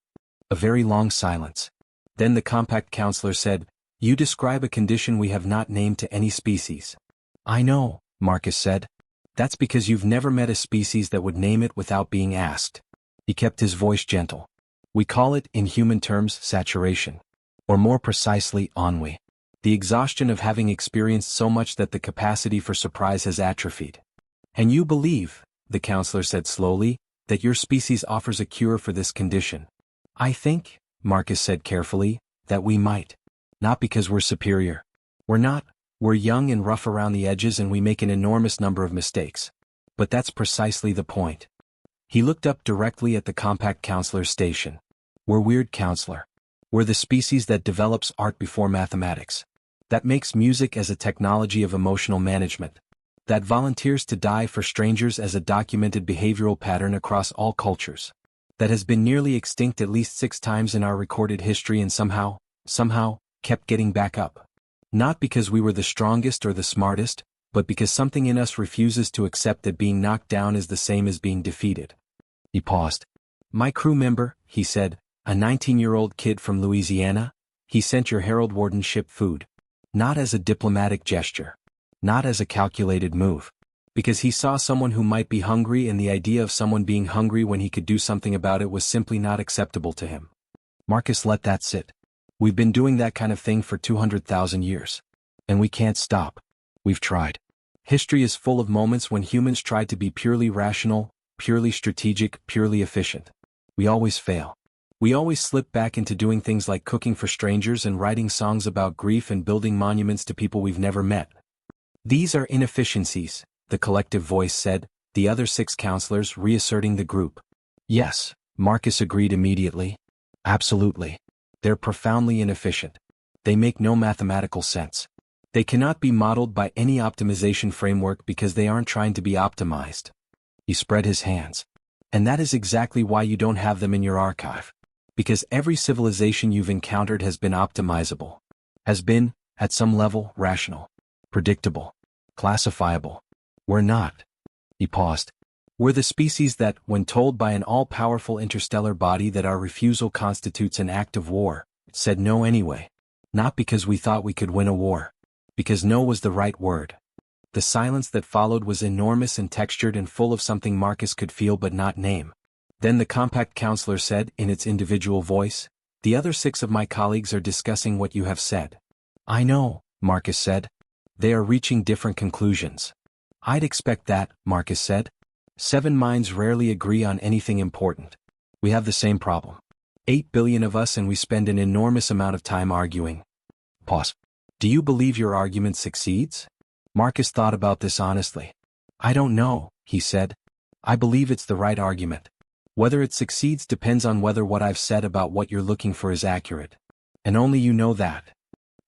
A very long silence. Then the compact counselor said, you describe a condition we have not named to any species. I know, Marcus said. That's because you've never met a species that would name it without being asked. He kept his voice gentle. We call it, in human terms, saturation. Or more precisely, ennui. The exhaustion of having experienced so much that the capacity for surprise has atrophied. And you believe, the counselor said slowly, that your species offers a cure for this condition. I think, Marcus said carefully, that we might. Not because we're superior. We're not. We're young and rough around the edges and we make an enormous number of mistakes. But that's precisely the point. He looked up directly at the compact counselor's station. We're weird, counselor. We're the species that develops art before mathematics. That makes music as a technology of emotional management. That volunteers to die for strangers as a documented behavioral pattern across all cultures. That has been nearly extinct at least 6 times in our recorded history and somehow, kept getting back up. Not because we were the strongest or the smartest, but because something in us refuses to accept that being knocked down is the same as being defeated. He paused. My crew member, he said, a 19-year-old kid from Louisiana, he sent your Herald Warden ship food. Not as a diplomatic gesture. Not as a calculated move. Because he saw someone who might be hungry and the idea of someone being hungry when he could do something about it was simply not acceptable to him. Marcus let that sit. We've been doing that kind of thing for 200,000 years. And we can't stop. We've tried. History is full of moments when humans tried to be purely rational, purely strategic, purely efficient. We always fail. We always slip back into doing things like cooking for strangers and writing songs about grief and building monuments to people we've never met. These are inefficiencies, the collective voice said, the other 6 counselors reasserting the group. Yes, Marcus agreed immediately. Absolutely. They're profoundly inefficient. They make no mathematical sense. They cannot be modeled by any optimization framework because they aren't trying to be optimized. He spread his hands. And that is exactly why you don't have them in your archive. Because every civilization you've encountered has been optimizable. Has been, at some level, rational, predictable, classifiable. We're not. He paused. We're the species that, when told by an all-powerful interstellar body that our refusal constitutes an act of war, said no anyway. Not because we thought we could win a war. Because no was the right word. The silence that followed was enormous and textured and full of something Marcus could feel but not name. Then the compact counselor said, in its individual voice, "The other 6 of my colleagues are discussing what you have said." "I know," Marcus said. "They are reaching different conclusions." "I'd expect that," Marcus said. 7 minds rarely agree on anything important. We have the same problem. 8 billion of us and we spend an enormous amount of time arguing. Pause. "Do you believe your argument succeeds?" Marcus thought about this honestly. "I don't know," he said. "I believe it's the right argument. Whether it succeeds depends on whether what I've said about what you're looking for is accurate. And only you know that.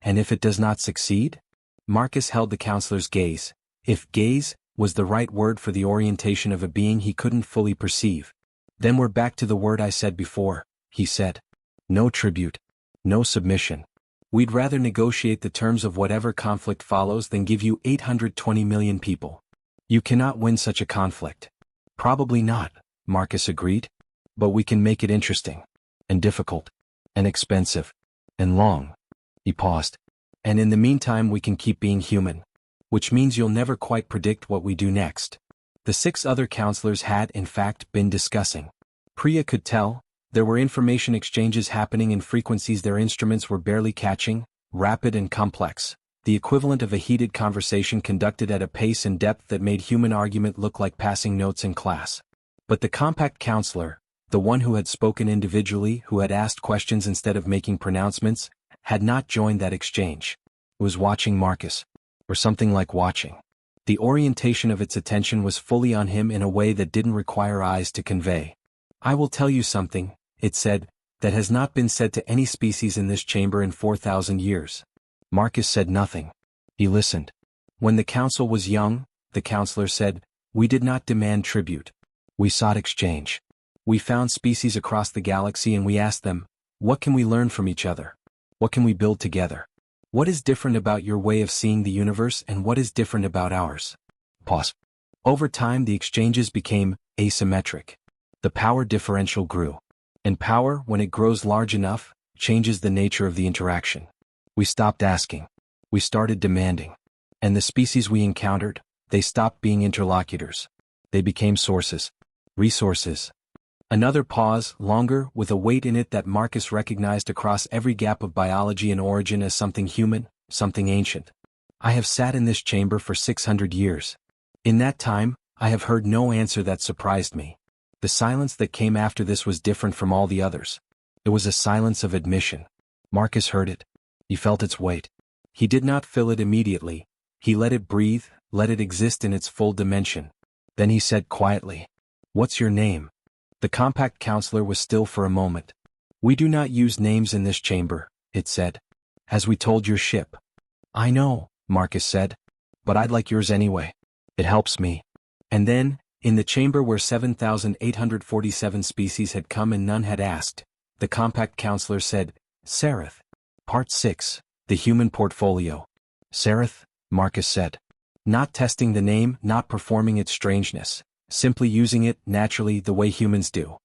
And if it does not succeed?" Marcus held the counselor's gaze. If gaze was the right word for the orientation of a being he couldn't fully perceive. "Then we're back to the word I said before," he said. "No tribute. No submission. We'd rather negotiate the terms of whatever conflict follows than give you 820 million people. You cannot win such a conflict." "Probably not," Marcus agreed. "But we can make it interesting. And difficult. And expensive. And long." He paused. "And in the meantime we can keep being human. Which means you'll never quite predict what we do next." The 6 other counselors had, in fact, been discussing. Priya could tell. There were information exchanges happening in frequencies their instruments were barely catching, rapid and complex, the equivalent of a heated conversation conducted at a pace and depth that made human argument look like passing notes in class. But the compact counselor, the one who had spoken individually, who had asked questions instead of making pronouncements, had not joined that exchange. It was watching Marcus. Or something like watching. The orientation of its attention was fully on him in a way that didn't require eyes to convey. "I will tell you something," it said, "that has not been said to any species in this chamber in 4,000 years. Marcus said nothing. He listened. "When the council was young," the counselor said, "we did not demand tribute. We sought exchange. We found species across the galaxy and we asked them, what can we learn from each other? What can we build together? What is different about your way of seeing the universe and what is different about ours?" Pause. Over time the exchanges became asymmetric. The power differential grew. And power, when it grows large enough, changes the nature of the interaction. We stopped asking. We started demanding. And the species we encountered, they stopped being interlocutors. They became sources. Resources. Another pause, longer, with a weight in it that Marcus recognized across every gap of biology and origin as something human, something ancient. "I have sat in this chamber for 600 years. In that time, I have heard no answer that surprised me. The silence that came after this was different from all the others. It was a silence of admission. Marcus heard it. He felt its weight. He did not fill it immediately. He let it breathe, let it exist in its full dimension. Then he said quietly, "What's your name?" The compact counselor was still for a moment. "We do not use names in this chamber," it said. "As we told your ship." "I know," Marcus said. "But I'd like yours anyway. It helps me." And then, in the chamber where 7,847 species had come and none had asked, the compact counselor said, "Sereth. Part 6, the human portfolio." "Sereth," Marcus said. Not testing the name, not performing its strangeness. Simply using it, naturally, the way humans do.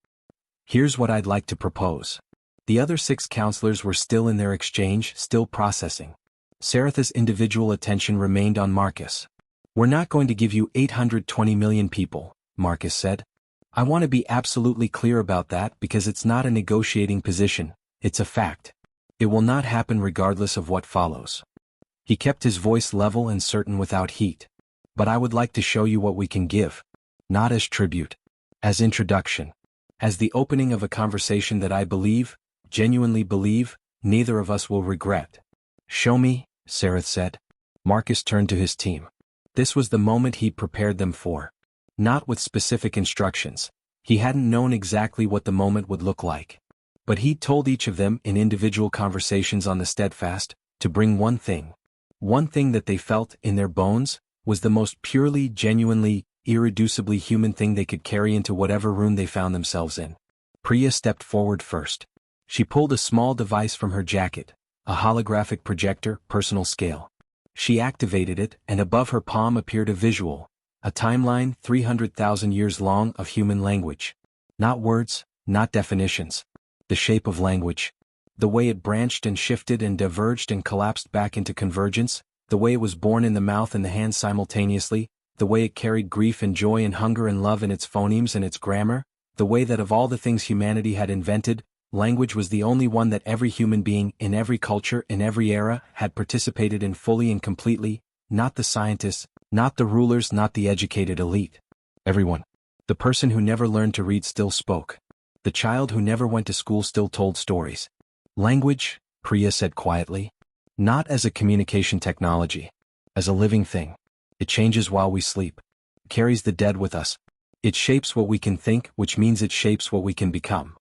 "Here's what I'd like to propose." The other 6 counselors were still in their exchange, still processing. Sereth's individual attention remained on Marcus. "We're not going to give you 820 million people," Marcus said. "I want to be absolutely clear about that because it's not a negotiating position, it's a fact. It will not happen regardless of what follows." He kept his voice level and certain without heat. "But I would like to show you what we can give. Not as tribute. As introduction. As the opening of a conversation that I believe, genuinely believe, neither of us will regret." "Show me," Sereth said. Marcus turned to his team. This was the moment he'd prepared them for. Not with specific instructions. He hadn't known exactly what the moment would look like. But he'd told each of them in individual conversations on the Steadfast to bring one thing that they felt in their bones was the most purely, genuinely, irreducibly human thing they could carry into whatever room they found themselves in. Priya stepped forward first. She pulled a small device from her jacket, a holographic projector, personal scale. She activated it, and above her palm appeared a visual, a timeline 300,000 years long of human language. Not words, not definitions. The shape of language. The way it branched and shifted and diverged and collapsed back into convergence, the way it was born in the mouth and the hands simultaneously, the way it carried grief and joy and hunger and love in its phonemes and its grammar, the way that of all the things humanity had invented, language was the only one that every human being, in every culture, in every era, had participated in fully and completely, not the scientists, not the rulers, not the educated elite. Everyone. The person who never learned to read still spoke. The child who never went to school still told stories. Language, Priya said quietly. Not as a communication technology. As a living thing. It changes while we sleep. It carries the dead with us. It shapes what we can think, which means it shapes what we can become.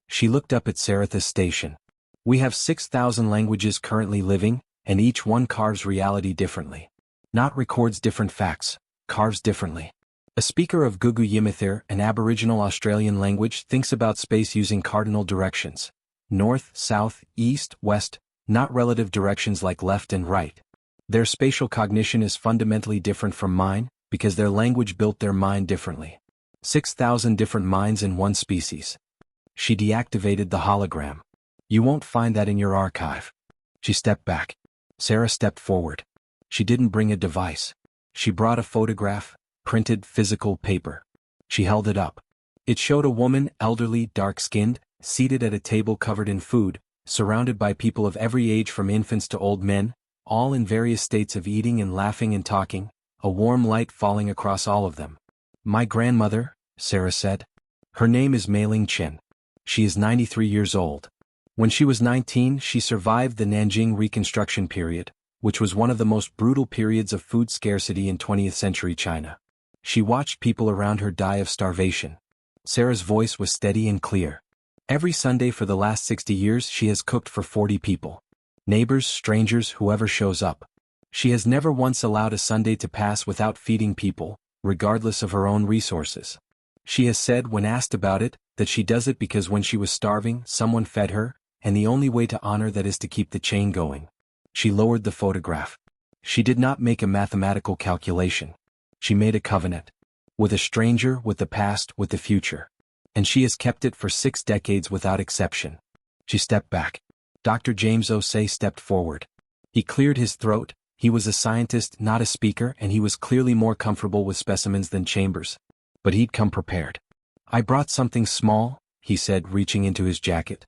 She looked up at Saratha's station. We have 6,000 languages currently living, and each one carves reality differently. Not records different facts, carves differently. A speaker of Gugu Yimithir, an Aboriginal Australian language, thinks about space using cardinal directions. North, south, east, west, not relative directions like left and right. Their spatial cognition is fundamentally different from mine, because their language built their mind differently. 6,000 different minds in one species. She deactivated the hologram. You won't find that in your archive. She stepped back. Sarah stepped forward. She didn't bring a device. She brought a photograph, printed physical paper. She held it up. It showed a woman, elderly, dark-skinned, seated at a table covered in food, surrounded by people of every age from infants to old men, all in various states of eating and laughing and talking, a warm light falling across all of them. My grandmother, Sarah said. Her name is Mei Ling Chen. She is 93 years old. When she was 19, she survived the Nanjing Reconstruction period, which was one of the most brutal periods of food scarcity in 20th century China. She watched people around her die of starvation. Sarah's voice was steady and clear. Every Sunday for the last 60 years she has cooked for 40 people. Neighbors, strangers, whoever shows up. She has never once allowed a Sunday to pass without feeding people, regardless of her own resources. She has said when asked about it, that she does it because when she was starving, someone fed her, and the only way to honor that is to keep the chain going. She lowered the photograph. She did not make a mathematical calculation. She made a covenant. With a stranger, with the past, with the future. And she has kept it for 6 decades without exception. She stepped back. Dr. James Osei stepped forward. He cleared his throat. He was a scientist, not a speaker, and he was clearly more comfortable with specimens than Chambers. But he'd come prepared. I brought something small, he said, reaching into his jacket.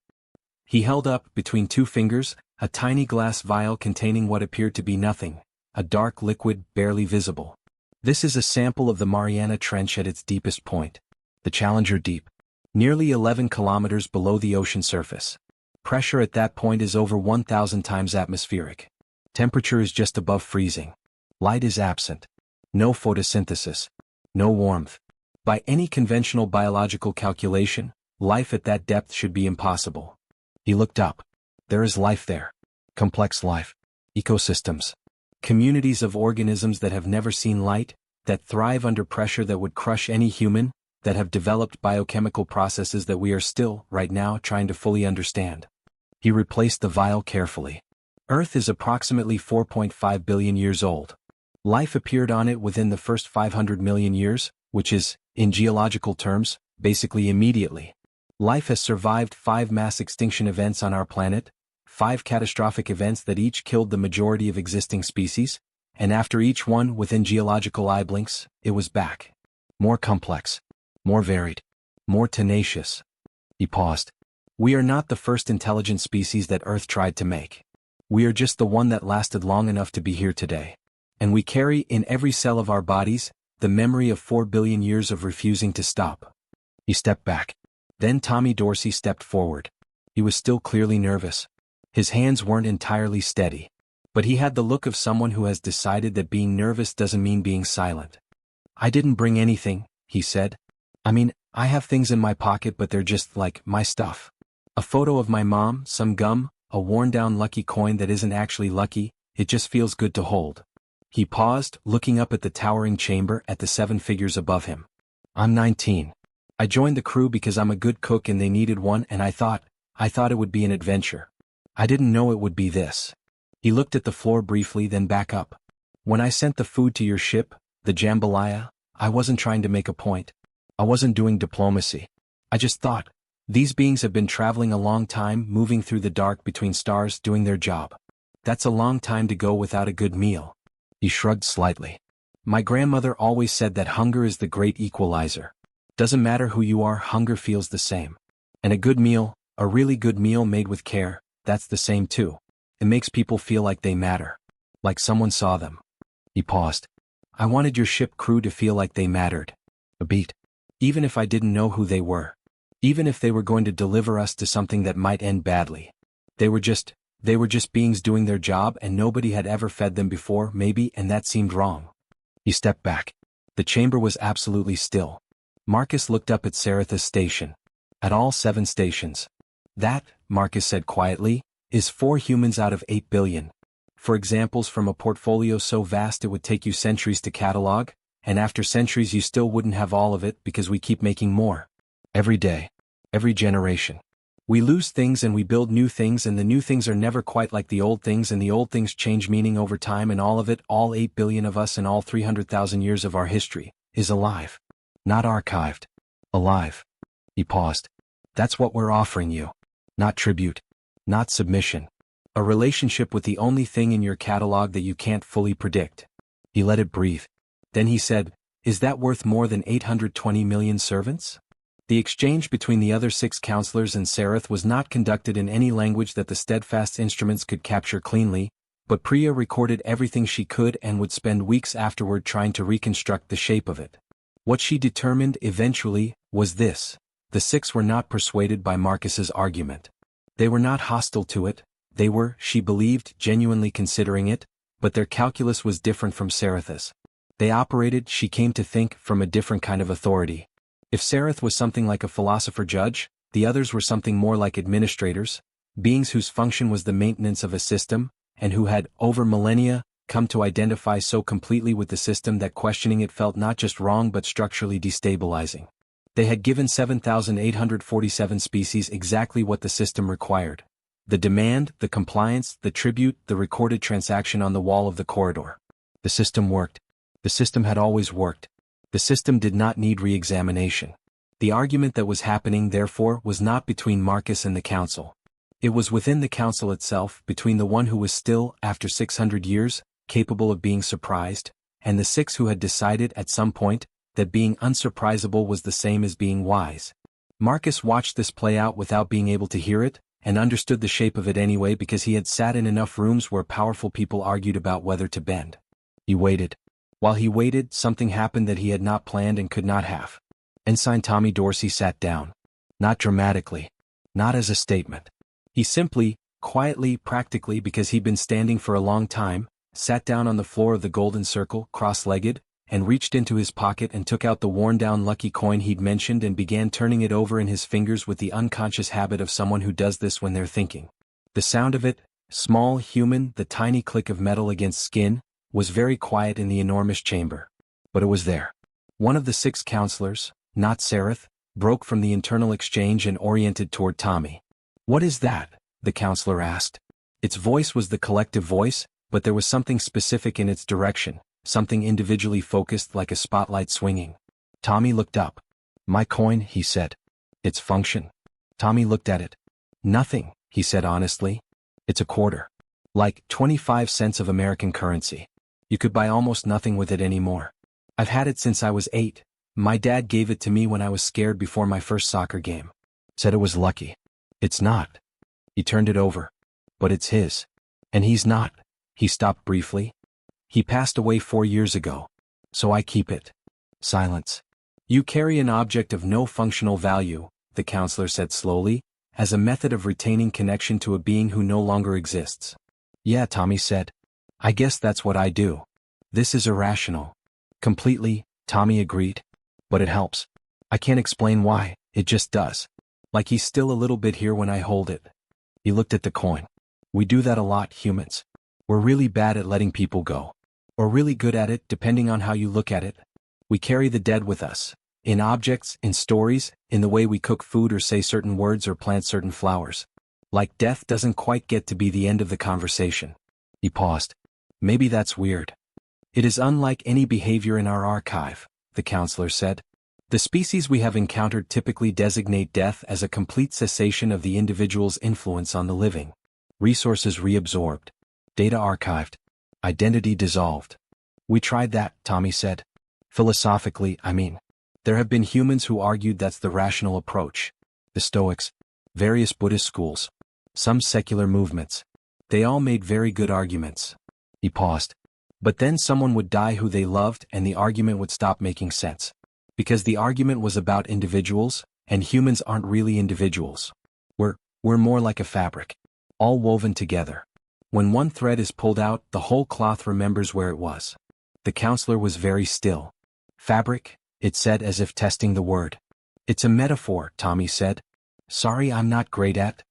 He held up, between 2 fingers, a tiny glass vial containing what appeared to be nothing, a dark liquid barely visible. This is a sample of the Mariana Trench at its deepest point. The Challenger Deep. Nearly 11 kilometers below the ocean surface. Pressure at that point is over 1,000 times atmospheric. Temperature is just above freezing. Light is absent. No photosynthesis. No warmth. By any conventional biological calculation, life at that depth should be impossible. He looked up. There is life there. Complex life. Ecosystems. Communities of organisms that have never seen light, that thrive under pressure that would crush any human, that have developed biochemical processes that we are still, right now, trying to fully understand. He replaced the vial carefully. Earth is approximately 4.5 billion years old. Life appeared on it within the first 500 million years, which is, in geological terms, basically immediately. Life has survived 5 mass extinction events on our planet, 5 catastrophic events that each killed the majority of existing species, and after each one, within geological eye blinks, it was back. More complex. More varied. More tenacious. He paused. We are not the first intelligent species that Earth tried to make. We are just the one that lasted long enough to be here today. And we carry, in every cell of our bodies, the memory of 4 billion years of refusing to stop. He stepped back. Then Tommy Dorsey stepped forward. He was still clearly nervous. His hands weren't entirely steady. But he had the look of someone who has decided that being nervous doesn't mean being silent. I didn't bring anything, he said. I mean, I have things in my pocket but they're just like my stuff. A photo of my mom, some gum, a worn-down lucky coin that isn't actually lucky, it just feels good to hold. He paused, looking up at the towering chamber at the 7 figures above him. I'm 19. I joined the crew because I'm a good cook and they needed one, and I thought it would be an adventure. I didn't know it would be this. He looked at the floor briefly, then back up. When I sent the food to your ship, the Jambalaya, I wasn't trying to make a point. I wasn't doing diplomacy. I just thought, these beings have been traveling a long time, moving through the dark between stars, doing their job. That's a long time to go without a good meal. He shrugged slightly. My grandmother always said that hunger is the great equalizer. Doesn't matter who you are, hunger feels the same. And a good meal, a really good meal made with care, that's the same too. It makes people feel like they matter. Like someone saw them. He paused. I wanted your ship crew to feel like they mattered. A beat. Even if I didn't know who they were. Even if they were going to deliver us to something that might end badly. They were just beings doing their job, and nobody had ever fed them before, maybe, and that seemed wrong. He stepped back. The chamber was absolutely still. Marcus looked up at Saratha's station. At all 7 stations. That, Marcus said quietly, is 4 humans out of 8 billion. For examples from a portfolio so vast it would take you centuries to catalog, and after centuries you still wouldn't have all of it because we keep making more. Every day. Every generation. We lose things and we build new things, and the new things are never quite like the old things, and the old things change meaning over time, and all of it, all 8 billion of us and all 300,000 years of our history, is alive. Not archived. Alive. He paused. That's what we're offering you. Not tribute. Not submission. A relationship with the only thing in your catalog that you can't fully predict. He let it breathe. Then he said, is that worth more than 820 million servants? The exchange between the other 6 counselors and Sarath was not conducted in any language that the steadfast instruments could capture cleanly, but Priya recorded everything she could and would spend weeks afterward trying to reconstruct the shape of it. What she determined eventually was this: the 6 were not persuaded by Marcus's argument. They were not hostile to it, they were, she believed, genuinely considering it, but their calculus was different from Saratha's. They operated, she came to think, from a different kind of authority. If Sarath was something like a philosopher-judge, the others were something more like administrators, beings whose function was the maintenance of a system, and who had, over millennia, come to identify so completely with the system that questioning it felt not just wrong but structurally destabilizing. They had given 7,847 species exactly what the system required. The demand, the compliance, the tribute, the recorded transaction on the wall of the corridor. The system worked. The system had always worked. The system did not need re-examination. The argument that was happening, therefore, was not between Marcus and the Council. It was within the Council itself, between the one who was still, after 600 years, capable of being surprised, and the 6 who had decided, at some point, that being unsurprisable was the same as being wise. Marcus watched this play out without being able to hear it, and understood the shape of it anyway because he had sat in enough rooms where powerful people argued about whether to bend. He waited. While he waited, something happened that he had not planned and could not have. Ensign Tommy Dorsey sat down. Not dramatically. Not as a statement. He simply, quietly, practically because he'd been standing for a long time, sat down on the floor of the golden circle, cross-legged, and reached into his pocket and took out the worn-down lucky coin he'd mentioned and began turning it over in his fingers with the unconscious habit of someone who does this when they're thinking. The sound of it, small, human, the tiny click of metal against skin, was very quiet in the enormous chamber. But it was there. One of the 6 counselors, not Sarath, broke from the internal exchange and oriented toward Tommy. What is that? The counselor asked. Its voice was the collective voice, but there was something specific in its direction, something individually focused like a spotlight swinging. Tommy looked up. My coin, he said. Its function. Tommy looked at it. Nothing, he said honestly. It's a quarter. Like 25 cents of American currency. You could buy almost nothing with it anymore. I've had it since I was 8. My dad gave it to me when I was scared before my first soccer game. Said it was lucky. It's not. He turned it over. But it's his. And he's not. He stopped briefly. He passed away 4 years ago. So I keep it. Silence. You carry an object of no functional value, the counselor said slowly, as a method of retaining connection to a being who no longer exists. Yeah, Tommy said. I guess that's what I do. This is irrational. Completely, Tommy agreed. But it helps. I can't explain why, it just does. Like he's still a little bit here when I hold it. He looked at the coin. We do that a lot, humans. We're really bad at letting people go. Or really good at it, depending on how you look at it. We carry the dead with us. In objects, in stories, in the way we cook food or say certain words or plant certain flowers. Like death doesn't quite get to be the end of the conversation. He paused. Maybe that's weird. It is unlike any behavior in our archive, the counselor said. The species we have encountered typically designate death as a complete cessation of the individual's influence on the living. Resources reabsorbed. Data archived. Identity dissolved. We tried that, Tommy said. Philosophically, I mean. There have been humans who argued that's the rational approach. The Stoics. Various Buddhist schools. Some secular movements. They all made very good arguments. He paused. But then someone would die who they loved and the argument would stop making sense. Because the argument was about individuals, and humans aren't really individuals. We're more like a fabric. All woven together. When one thread is pulled out, the whole cloth remembers where it was. The counselor was very still. Fabric, it said as if testing the word. It's a metaphor, Tommy said. Sorry, I'm not great at.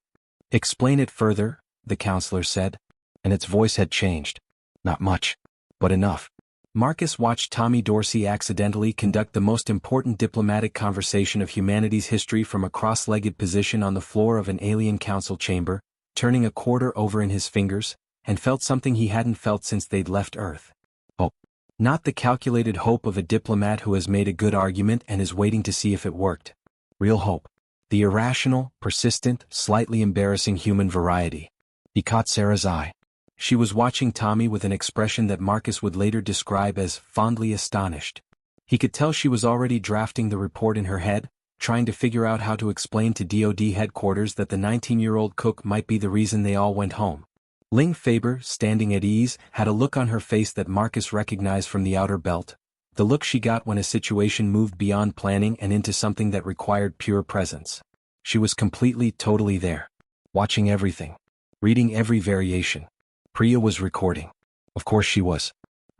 Explain it further, the counselor said. And its voice had changed. Not much, but enough. Marcus watched Tommy Dorsey accidentally conduct the most important diplomatic conversation of humanity's history from a cross-legged position on the floor of an alien council chamber, turning a quarter over in his fingers, and felt something he hadn't felt since they'd left Earth. Hope. Not the calculated hope of a diplomat who has made a good argument and is waiting to see if it worked. Real hope. The irrational, persistent, slightly embarrassing human variety. He caught Sarah's eye. She was watching Tommy with an expression that Marcus would later describe as fondly astonished. He could tell she was already drafting the report in her head, trying to figure out how to explain to DoD headquarters that the 19-year-old cook might be the reason they all went home. Ling Faber, standing at ease, had a look on her face that Marcus recognized from the outer belt, the look she got when a situation moved beyond planning and into something that required pure presence. She was completely, totally there. Watching everything. Reading every variation. Priya was recording. Of course she was.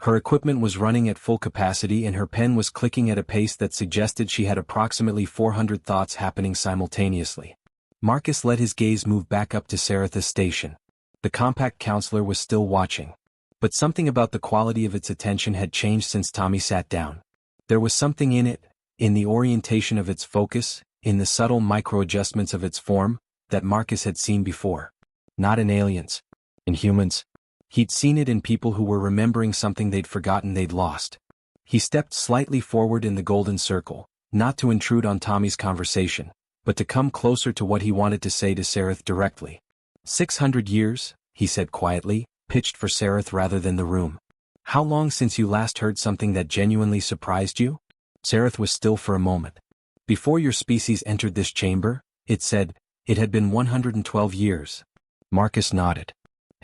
Her equipment was running at full capacity and her pen was clicking at a pace that suggested she had approximately 400 thoughts happening simultaneously. Marcus let his gaze move back up to Saratha's station. The compact counselor was still watching. But something about the quality of its attention had changed since Tommy sat down. There was something in it, in the orientation of its focus, in the subtle micro-adjustments of its form, that Marcus had seen before. Not in aliens. In humans. He'd seen it in people who were remembering something they'd forgotten they'd lost. He stepped slightly forward in the golden circle, not to intrude on Tommy's conversation, but to come closer to what he wanted to say to Sarath directly. 600 years, he said quietly, pitched for Sarath rather than the room. How long since you last heard something that genuinely surprised you? Sarath was still for a moment. Before your species entered this chamber, it said, it had been 112 years. Marcus nodded.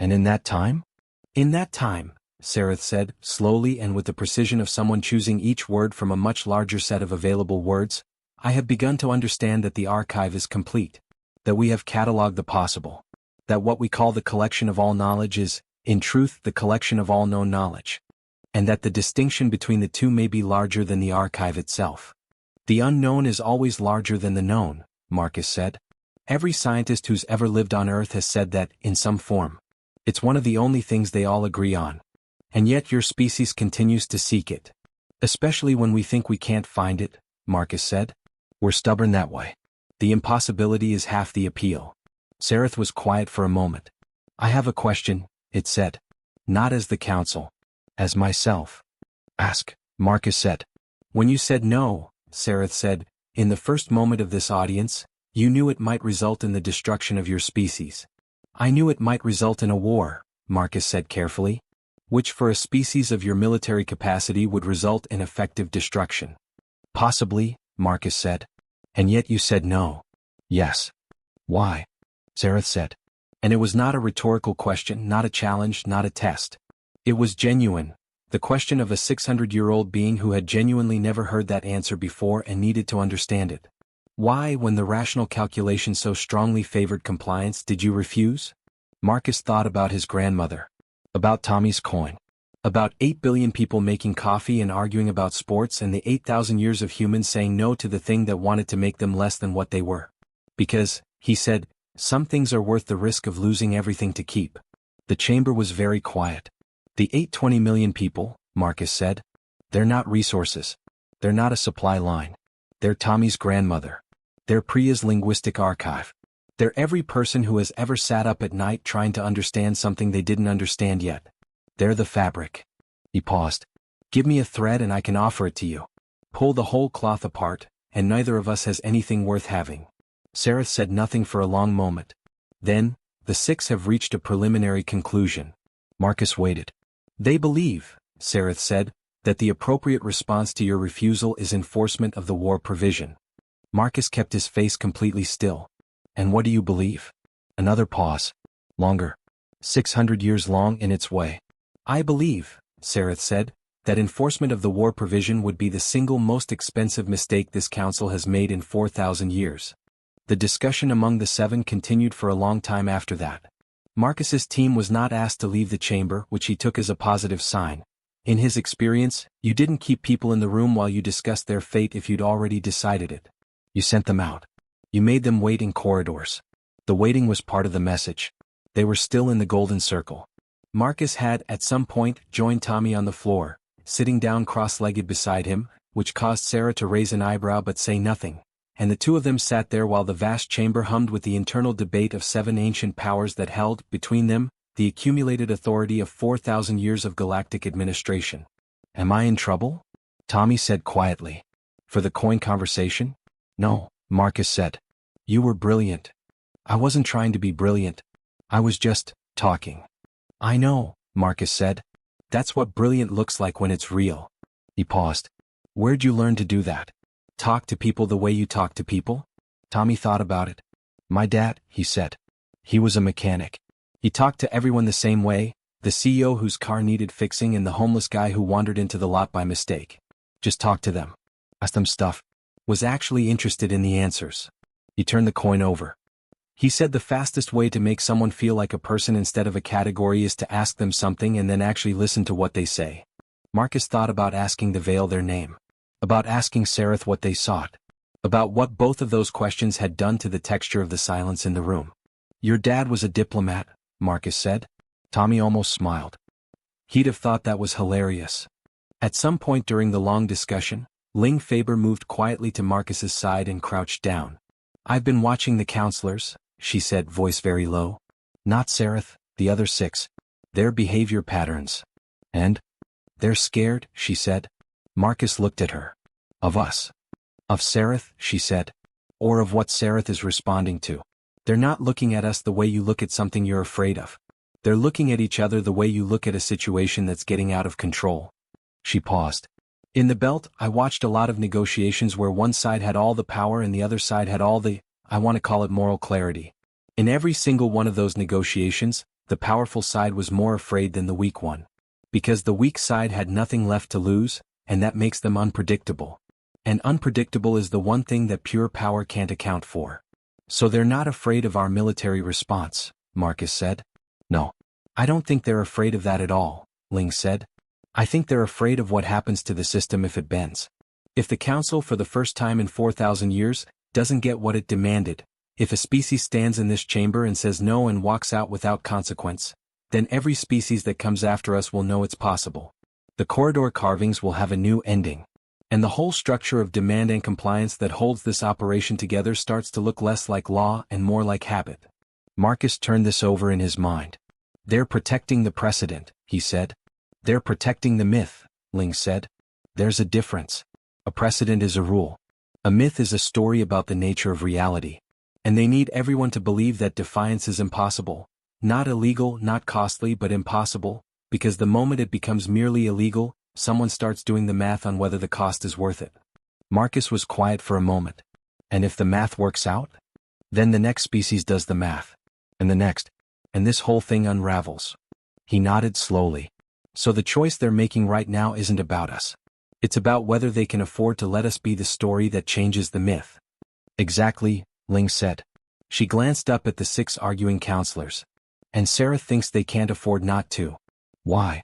And in that time? In that time, Sarath said, slowly and with the precision of someone choosing each word from a much larger set of available words, I have begun to understand that the archive is complete. That we have catalogued the possible. That what we call the collection of all knowledge is, in truth, the collection of all known knowledge. And that the distinction between the two may be larger than the archive itself. The unknown is always larger than the known, Marcus said. Every scientist who's ever lived on Earth has said that, in some form. It's one of the only things they all agree on. And yet your species continues to seek it. Especially when we think we can't find it, Marcus said. We're stubborn that way. The impossibility is half the appeal. Sarath was quiet for a moment. I have a question, it said. Not as the council. As myself. Ask, Marcus said. When you said no, Sarath said, in the first moment of this audience, you knew it might result in the destruction of your species. I knew it might result in a war, Marcus said carefully, which for a species of your military capacity would result in effective destruction. Possibly, Marcus said. And yet you said no. Yes. Why? Sarath said. And it was not a rhetorical question, not a challenge, not a test. It was genuine, the question of a 600-year-old being who had genuinely never heard that answer before and needed to understand it. Why, when the rational calculation so strongly favored compliance, did you refuse? Marcus thought about his grandmother. About Tommy's coin. About 8 billion people making coffee and arguing about sports and the 8,000 years of humans saying no to the thing that wanted to make them less than what they were. Because, he said, some things are worth the risk of losing everything to keep. The chamber was very quiet. The 820 million people, Marcus said. They're not resources. They're not a supply line. They're Tommy's grandmother. They're Priya's linguistic archive. They're every person who has ever sat up at night trying to understand something they didn't understand yet. They're the fabric. He paused. Give me a thread and I can offer it to you. Pull the whole cloth apart, and neither of us has anything worth having. Sareth said nothing for a long moment. Then, the six have reached a preliminary conclusion. Marcus waited. They believe, Sareth said, that the appropriate response to your refusal is enforcement of the war provision. Marcus kept his face completely still. And what do you believe? Another pause. Longer. 600 years long in its way. I believe, Sareth said, that enforcement of the war provision would be the single most expensive mistake this council has made in 4,000 years. The discussion among the seven continued for a long time after that. Marcus's team was not asked to leave the chamber, which he took as a positive sign. In his experience, you didn't keep people in the room while you discussed their fate if you'd already decided it. You sent them out. You made them wait in corridors. The waiting was part of the message. They were still in the golden circle. Marcus had, at some point, joined Tommy on the floor, sitting down cross-legged beside him, which caused Sarah to raise an eyebrow but say nothing, and the two of them sat there while the vast chamber hummed with the internal debate of seven ancient powers that held, between them, the accumulated authority of 4,000 years of galactic administration. Am I in trouble? Tommy said quietly. For the coin conversation? No, Marcus said. You were brilliant. I wasn't trying to be brilliant. I was just talking. I know, Marcus said. That's what brilliant looks like when it's real. He paused. Where'd you learn to do that? Talk to people the way you talk to people? Tommy thought about it. My dad, he said. He was a mechanic. He talked to everyone the same way, the CEO whose car needed fixing and the homeless guy who wandered into the lot by mistake. Just talk to them. Ask them stuff. Was actually interested in the answers. He turned the coin over. He said the fastest way to make someone feel like a person instead of a category is to ask them something and then actually listen to what they say. Marcus thought about asking the Veil their name. About asking Sareth what they sought. About what both of those questions had done to the texture of the silence in the room. Your dad was a diplomat, Marcus said. Tommy almost smiled. He'd have thought that was hilarious. At some point during the long discussion, Ling Faber moved quietly to Marcus's side and crouched down. I've been watching the counselors, she said, voice very low. Not Sareth, the other six. Their behavior patterns. And? They're scared, she said. Marcus looked at her. Of us. Of Sareth, she said. Or of what Sareth is responding to. They're not looking at us the way you look at something you're afraid of. They're looking at each other the way you look at a situation that's getting out of control. She paused. In the Belt, I watched a lot of negotiations where one side had all the power and the other side had all the, I want to call it moral clarity. In every single one of those negotiations, the powerful side was more afraid than the weak one. Because the weak side had nothing left to lose, and that makes them unpredictable. And unpredictable is the one thing that pure power can't account for. So they're not afraid of our military response, Marcus said. No. I don't think they're afraid of that at all, Ling said. I think they're afraid of what happens to the system if it bends. If the Council for the first time in 4,000 years doesn't get what it demanded, if a species stands in this chamber and says no and walks out without consequence, then every species that comes after us will know it's possible. The corridor carvings will have a new ending. And the whole structure of demand and compliance that holds this operation together starts to look less like law and more like habit. Marcus turned this over in his mind. They're protecting the precedent, he said. They're protecting the myth, Ling said. There's a difference. A precedent is a rule. A myth is a story about the nature of reality. And they need everyone to believe that defiance is impossible. Not illegal, not costly, but impossible, because the moment it becomes merely illegal, someone starts doing the math on whether the cost is worth it. Marcus was quiet for a moment. And if the math works out? Then the next species does the math. And the next. And this whole thing unravels. He nodded slowly. So the choice they're making right now isn't about us. It's about whether they can afford to let us be the story that changes the myth. Exactly, Ling said. She glanced up at the six arguing counselors. And Sarah thinks they can't afford not to. Why?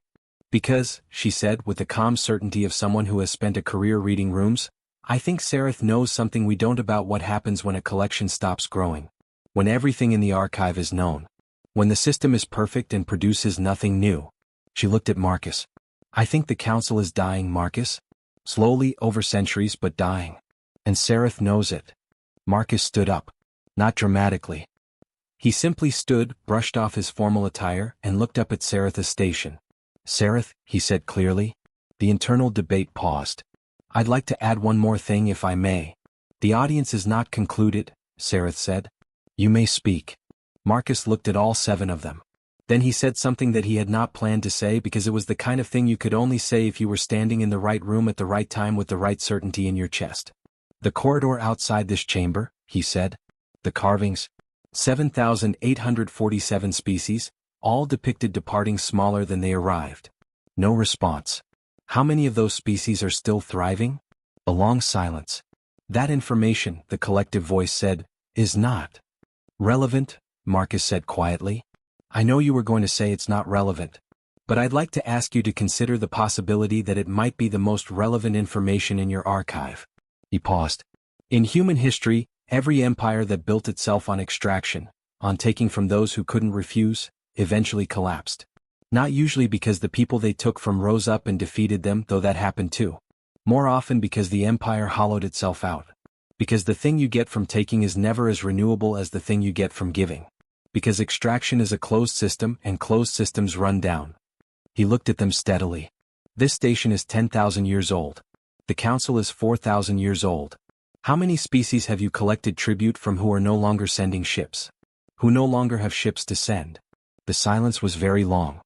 Because, she said with the calm certainty of someone who has spent a career reading rooms, I think Sareth knows something we don't about what happens when a collection stops growing. When everything in the archive is known. When the system is perfect and produces nothing new. She looked at Marcus. I think the council is dying, Marcus. Slowly, over centuries, but dying. And Sareth knows it. Marcus stood up. Not dramatically. He simply stood, brushed off his formal attire, and looked up at Sareth's station. Sareth, he said clearly. The internal debate paused. I'd like to add one more thing if I may. The audience is not concluded, Sareth said. You may speak. Marcus looked at all 7 of them. Then he said something that he had not planned to say because it was the kind of thing you could only say if you were standing in the right room at the right time with the right certainty in your chest. The corridor outside this chamber, he said. The carvings. 7,847 species, all depicted departing smaller than they arrived. No response. How many of those species are still thriving? A long silence. That information, the collective voice said, is not relevant, Marcus said quietly. I know you were going to say it's not relevant. But I'd like to ask you to consider the possibility that it might be the most relevant information in your archive. He paused. In human history, every empire that built itself on extraction, on taking from those who couldn't refuse, eventually collapsed. Not usually because the people they took from rose up and defeated them, though that happened too. More often because the empire hollowed itself out. Because the thing you get from taking is never as renewable as the thing you get from giving. Because extraction is a closed system and closed systems run down. He looked at them steadily. This station is 10,000 years old. The council is 4,000 years old. How many species have you collected tribute from who are no longer sending ships? Who no longer have ships to send? The silence was very long.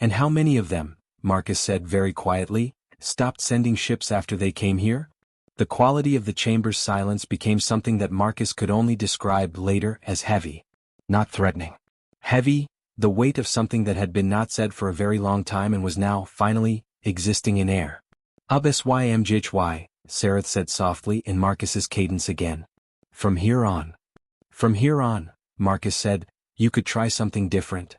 And how many of them, Marcus said very quietly, stopped sending ships after they came here? The quality of the chamber's silence became something that Marcus could only describe later as heavy. Not threatening. Heavy, the weight of something that had been not said for a very long time and was now, finally, existing in air. HFY, Sareth said softly in Marcus's cadence again. From here on. From here on, Marcus said, you could try something different.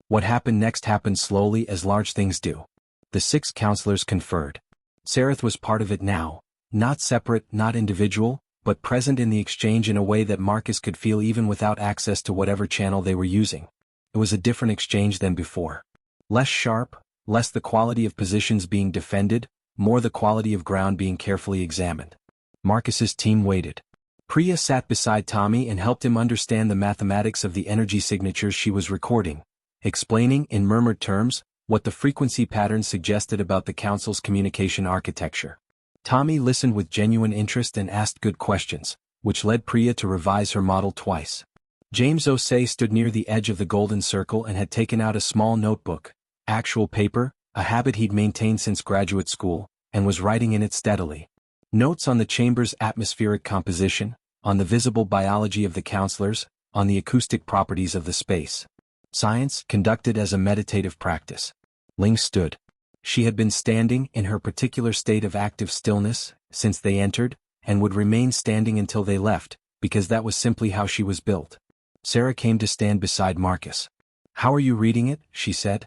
What happened next happened slowly as large things do. The 6 counselors conferred. Sareth was part of it now, not separate, not individual, but present in the exchange in a way that Marcus could feel even without access to whatever channel they were using. It was a different exchange than before. Less sharp, less the quality of positions being defended, more the quality of ground being carefully examined. Marcus's team waited. Priya sat beside Tommy and helped him understand the mathematics of the energy signatures she was recording, explaining, in murmured terms, what the frequency patterns suggested about the council's communication architecture. Tommy listened with genuine interest and asked good questions, which led Priya to revise her model twice. James Osei stood near the edge of the golden circle and had taken out a small notebook, actual paper, a habit he'd maintained since graduate school, and was writing in it steadily. Notes on the chamber's atmospheric composition, on the visible biology of the counselors, on the acoustic properties of the space. Science conducted as a meditative practice. Ling stood. She had been standing in her particular state of active stillness since they entered, and would remain standing until they left, because that was simply how she was built. Sarah came to stand beside Marcus. How are you reading it? She said.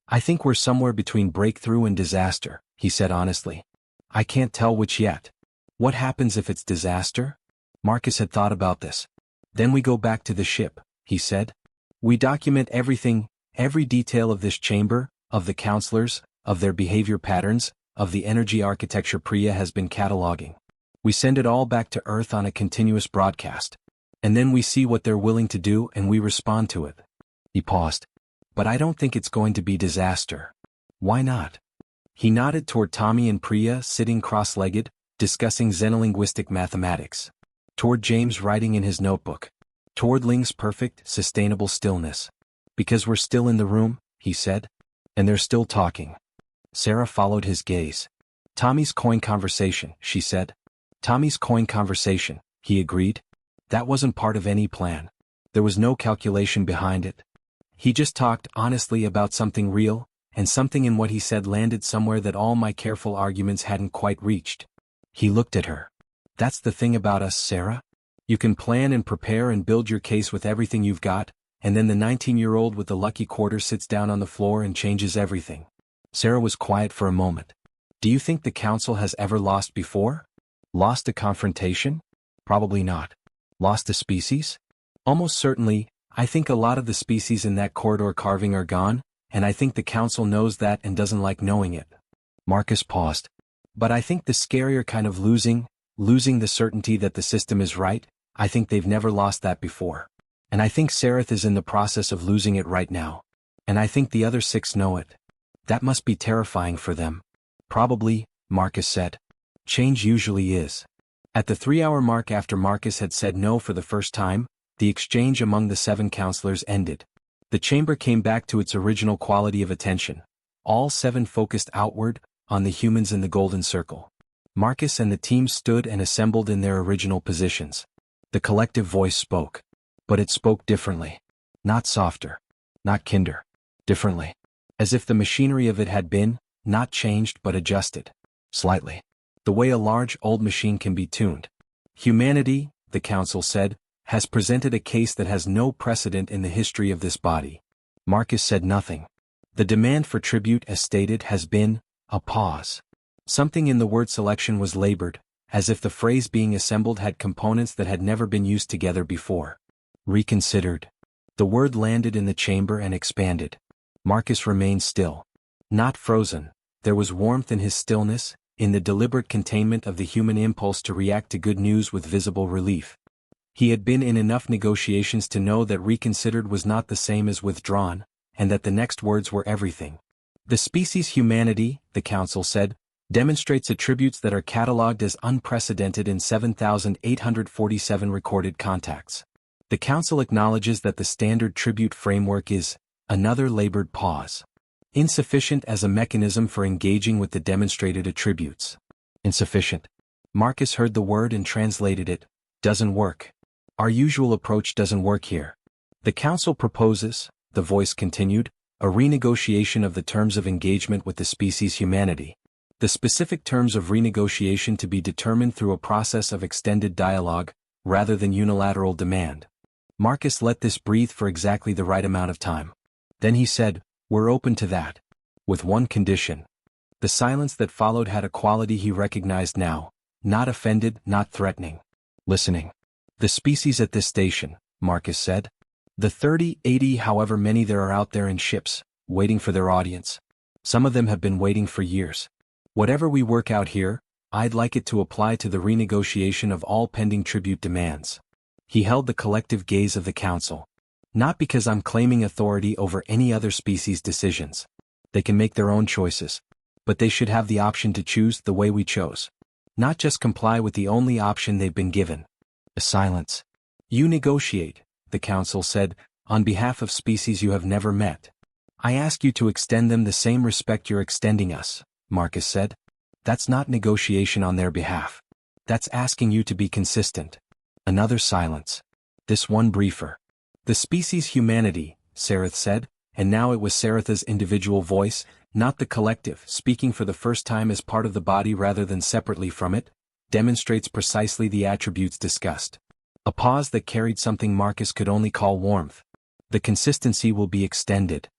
I think we're somewhere between breakthrough and disaster, he said honestly. I can't tell which yet. What happens if it's disaster? Marcus had thought about this. Then we go back to the ship, he said. We document everything, every detail of this chamber, of the counselors, of their behavior patterns, of the energy architecture Priya has been cataloging. We send it all back to Earth on a continuous broadcast. And then we see what they're willing to do and we respond to it. He paused. But I don't think it's going to be disaster. Why not? He nodded toward Tommy and Priya sitting cross-legged, discussing xenolinguistic mathematics. Toward James writing in his notebook. Toward Ling's perfect, sustainable stillness. Because we're still in the room, he said. And they're still talking. Sarah followed his gaze. Tommy's coin conversation, she said. Tommy's coin conversation, he agreed. That wasn't part of any plan. There was no calculation behind it. He just talked honestly about something real, and something in what he said landed somewhere that all my careful arguments hadn't quite reached. He looked at her. That's the thing about us, Sarah. You can plan and prepare and build your case with everything you've got, and then the 19-year-old with the lucky quarter sits down on the floor and changes everything. Sarah was quiet for a moment. Do you think the council has ever lost before? Lost a confrontation? Probably not. Lost a species? Almost certainly. I think a lot of the species in that corridor carving are gone, and I think the council knows that and doesn't like knowing it. Marcus paused. But I think the scarier kind of losing the certainty that the system is right. I think they've never lost that before. And I think Sareth is in the process of losing it right now. And I think the other 6 know it. That must be terrifying for them. Probably, Marcus said. Change usually is. At the 3-hour mark after Marcus had said no for the first time, the exchange among the 7 counselors ended. The chamber came back to its original quality of attention. All 7 focused outward, on the humans in the golden circle. Marcus and the team stood and assembled in their original positions. The collective voice spoke. But it spoke differently. Not softer. Not kinder. Differently. As if the machinery of it had been, not changed but adjusted. Slightly. The way a large old machine can be tuned. Humanity, the council said, has presented a case that has no precedent in the history of this body. Marcus said nothing. The demand for tribute, as stated, has been a pause. Something in the word selection was labored, as if the phrase being assembled had components that had never been used together before. Reconsidered. The word landed in the chamber and expanded. Marcus remained still. Not frozen. There was warmth in his stillness, in the deliberate containment of the human impulse to react to good news with visible relief. He had been in enough negotiations to know that reconsidered was not the same as withdrawn, and that the next words were everything. The species humanity, the council said, demonstrates attributes that are catalogued as unprecedented in 7,847 recorded contacts. The council acknowledges that the standard tribute framework is another labored pause. Insufficient as a mechanism for engaging with the demonstrated attributes. Insufficient. Marcus heard the word and translated it. Doesn't work. Our usual approach doesn't work here. The council proposes, the voice continued, a renegotiation of the terms of engagement with the species humanity. The specific terms of renegotiation to be determined through a process of extended dialogue, rather than unilateral demand. Marcus let this breathe for exactly the right amount of time. Then he said, "We're open to that. With one condition." The silence that followed had a quality he recognized now, not offended, not threatening. Listening. The species at this station, Marcus said. The 30, 80, however many there are out there in ships, waiting for their audience. Some of them have been waiting for years. Whatever we work out here, I'd like it to apply to the renegotiation of all pending tribute demands. He held the collective gaze of the council. Not because I'm claiming authority over any other species' decisions. They can make their own choices. But they should have the option to choose the way we chose. Not just comply with the only option they've been given. A silence. You negotiate, the council said, on behalf of species you have never met. I ask you to extend them the same respect you're extending us, Marcus said. That's not negotiation on their behalf. That's asking you to be consistent. Another silence. This one briefer. The species humanity, Sareth said, and now it was Sareth's individual voice, not the collective, speaking for the first time as part of the body rather than separately from it, demonstrates precisely the attributes discussed. A pause that carried something Marcus could only call warmth. The consistency will be extended.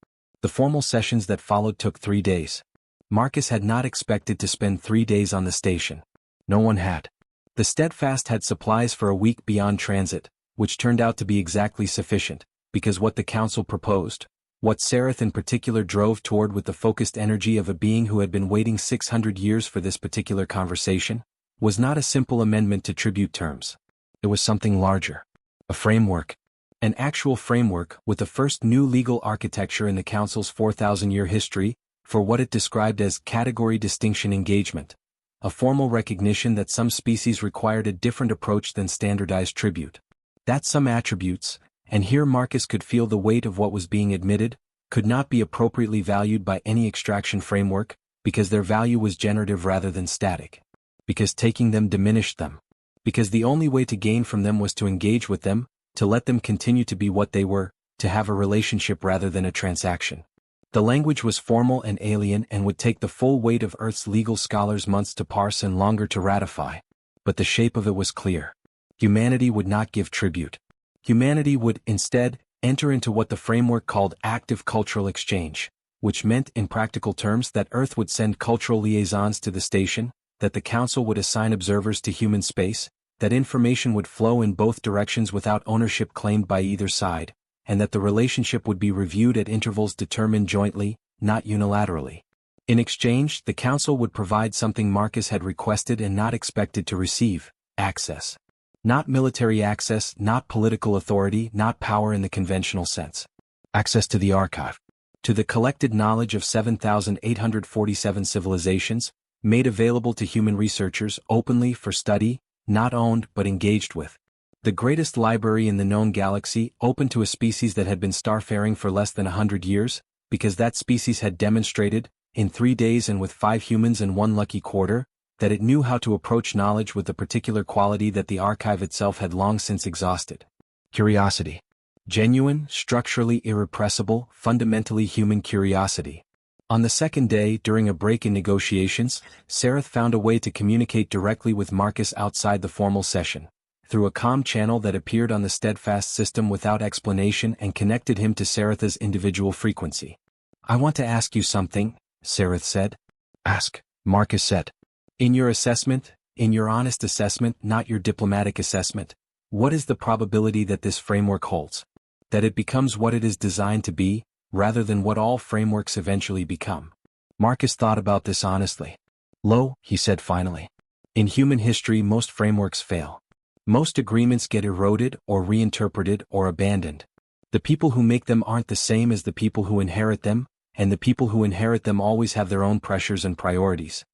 The formal sessions that followed took 3 days. Marcus had not expected to spend 3 days on the station. No one had. The Steadfast had supplies for a week beyond transit, which turned out to be exactly sufficient, because what the council proposed, what Sareth in particular drove toward with the focused energy of a being who had been waiting 600 years for this particular conversation, was not a simple amendment to tribute terms. It was something larger. A framework. An actual framework with the first new legal architecture in the council's 4,000-year history, for what it described as category distinction engagement. A formal recognition that some species required a different approach than standardized tribute. That some attributes, and here Marcus could feel the weight of what was being admitted, could not be appropriately valued by any extraction framework, because their value was generative rather than static. Because taking them diminished them. Because the only way to gain from them was to engage with them, to let them continue to be what they were, to have a relationship rather than a transaction. The language was formal and alien and would take the full weight of Earth's legal scholars months to parse and longer to ratify. But the shape of it was clear. Humanity would not give tribute. Humanity would, instead, enter into what the framework called active cultural exchange, which meant in practical terms that Earth would send cultural liaisons to the station, that the Council would assign observers to human space, that information would flow in both directions without ownership claimed by either side, and that the relationship would be reviewed at intervals determined jointly, not unilaterally. In exchange, the Council would provide something Marcus had requested and not expected to receive: access. Not military access, not political authority, not power in the conventional sense. Access to the archive. To the collected knowledge of 7,847 civilizations, made available to human researchers openly for study, not owned but engaged with. The greatest library in the known galaxy, open to a species that had been starfaring for less than 100 years, because that species had demonstrated, in 3 days and with 5 humans and 1 lucky quarter, that it knew how to approach knowledge with the particular quality that the archive itself had long since exhausted. Curiosity. Genuine, structurally irrepressible, fundamentally human curiosity. On the second day, during a break in negotiations, Sareth found a way to communicate directly with Marcus outside the formal session, through a comm channel that appeared on the Steadfast system without explanation and connected him to Sareth's individual frequency. "I want to ask you something," Sareth said. "Ask," Marcus said. "In your assessment, in your honest assessment, not your diplomatic assessment, what is the probability that this framework holds? That it becomes what it is designed to be, rather than what all frameworks eventually become?" Marcus thought about this honestly. "Lo," he said finally. "In human history most frameworks fail. Most agreements get eroded or reinterpreted or abandoned. The people who make them aren't the same as the people who inherit them, and the people who inherit them always have their own pressures and priorities."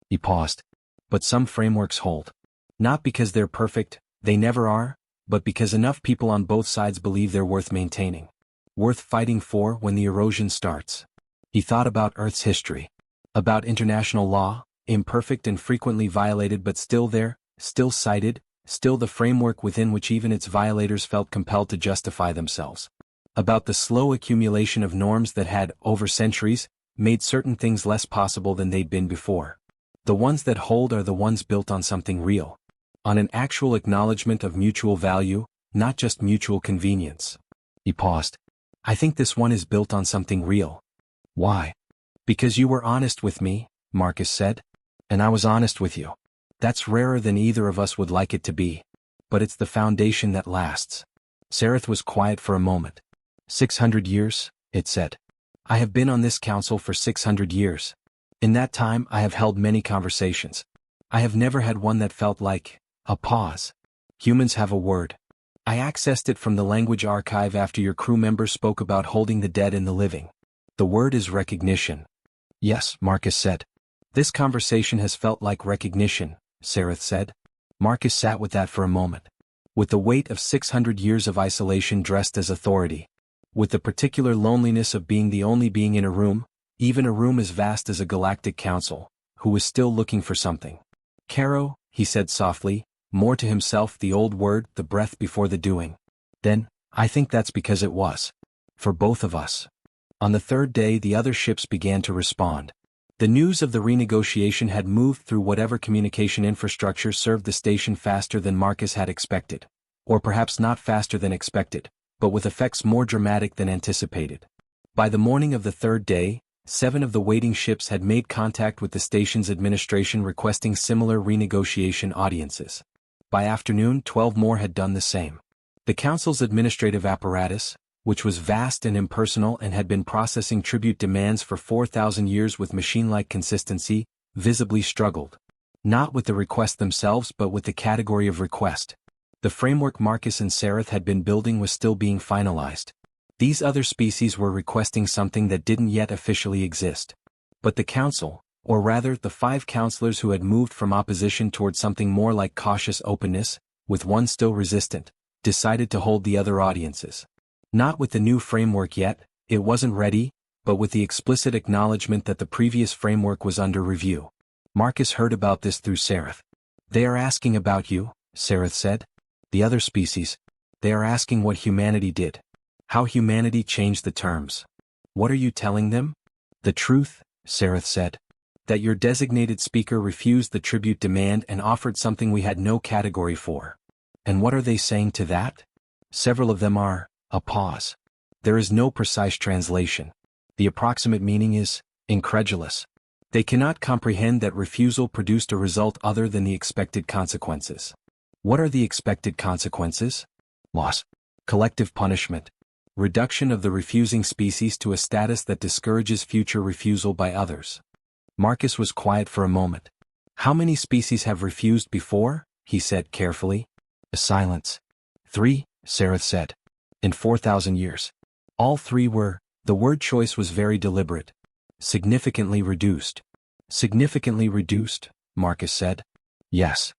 He paused. "But some frameworks hold. Not because they're perfect, they never are, but because enough people on both sides believe they're worth maintaining. Worth fighting for when the erosion starts." He thought about Earth's history. About international law, imperfect and frequently violated but still there, still cited, still the framework within which even its violators felt compelled to justify themselves. About the slow accumulation of norms that had, over centuries, made certain things less possible than they'd been before. The ones that hold are the ones built on something real. On an actual acknowledgement of mutual value, not just mutual convenience. He paused. "I think this one is built on something real." "Why?" "Because you were honest with me," Marcus said. "And I was honest with you. That's rarer than either of us would like it to be. But it's the foundation that lasts." Sareth was quiet for a moment. 600 years, it said. "I have been on this council for 600 years. In that time I have held many conversations. I have never had one that felt like a pause. Humans have a word. I accessed it from the language archive after your crew members spoke about holding the dead and the living. The word is recognition." "Yes," Marcus said. "This conversation has felt like recognition," Sareth said. Marcus sat with that for a moment. With the weight of 600 years of isolation dressed as authority. With the particular loneliness of being the only being in a room, even a room as vast as a galactic council, who was still looking for something. "Caro," he said softly, more to himself the old word, the breath before the doing. "Then, I think that's because it was. For both of us." On the third day the other ships began to respond. The news of the renegotiation had moved through whatever communication infrastructure served the station faster than Marcus had expected. Or perhaps not faster than expected, but with effects more dramatic than anticipated. By the morning of the third day, 7 of the waiting ships had made contact with the station's administration requesting similar renegotiation audiences. By afternoon 12 more had done the same. The Council's administrative apparatus, which was vast and impersonal and had been processing tribute demands for 4,000 years with machine-like consistency, visibly struggled. Not with the request themselves but with the category of request. The framework Marcus and Sareth had been building was still being finalized. These other species were requesting something that didn't yet officially exist. But the Council, or rather the 5 counselors who had moved from opposition toward something more like cautious openness, with one still resistant, decided to hold the other audiences. Not with the new framework yet, it wasn't ready, but with the explicit acknowledgement that the previous framework was under review. Marcus heard about this through Sareth. "They are asking about you," Sareth said. "The other species. They are asking what humanity did. How humanity changed the terms." "What are you telling them?" "The truth," Sareth said. "That your designated speaker refused the tribute demand and offered something we had no category for." "And what are they saying to that?" "Several of them are." A pause. "There is no precise translation. The approximate meaning is incredulous." They cannot comprehend that refusal produced a result other than the expected consequences. What are the expected consequences? Loss. Collective punishment. Reduction of the refusing species to a status that discourages future refusal by others. Marcus was quiet for a moment. How many species have refused before? He said carefully. A silence. 3, Sareth said. In 4,000 years. All 3 were, the word choice was very deliberate. Significantly reduced. Significantly reduced, Marcus said. Yes.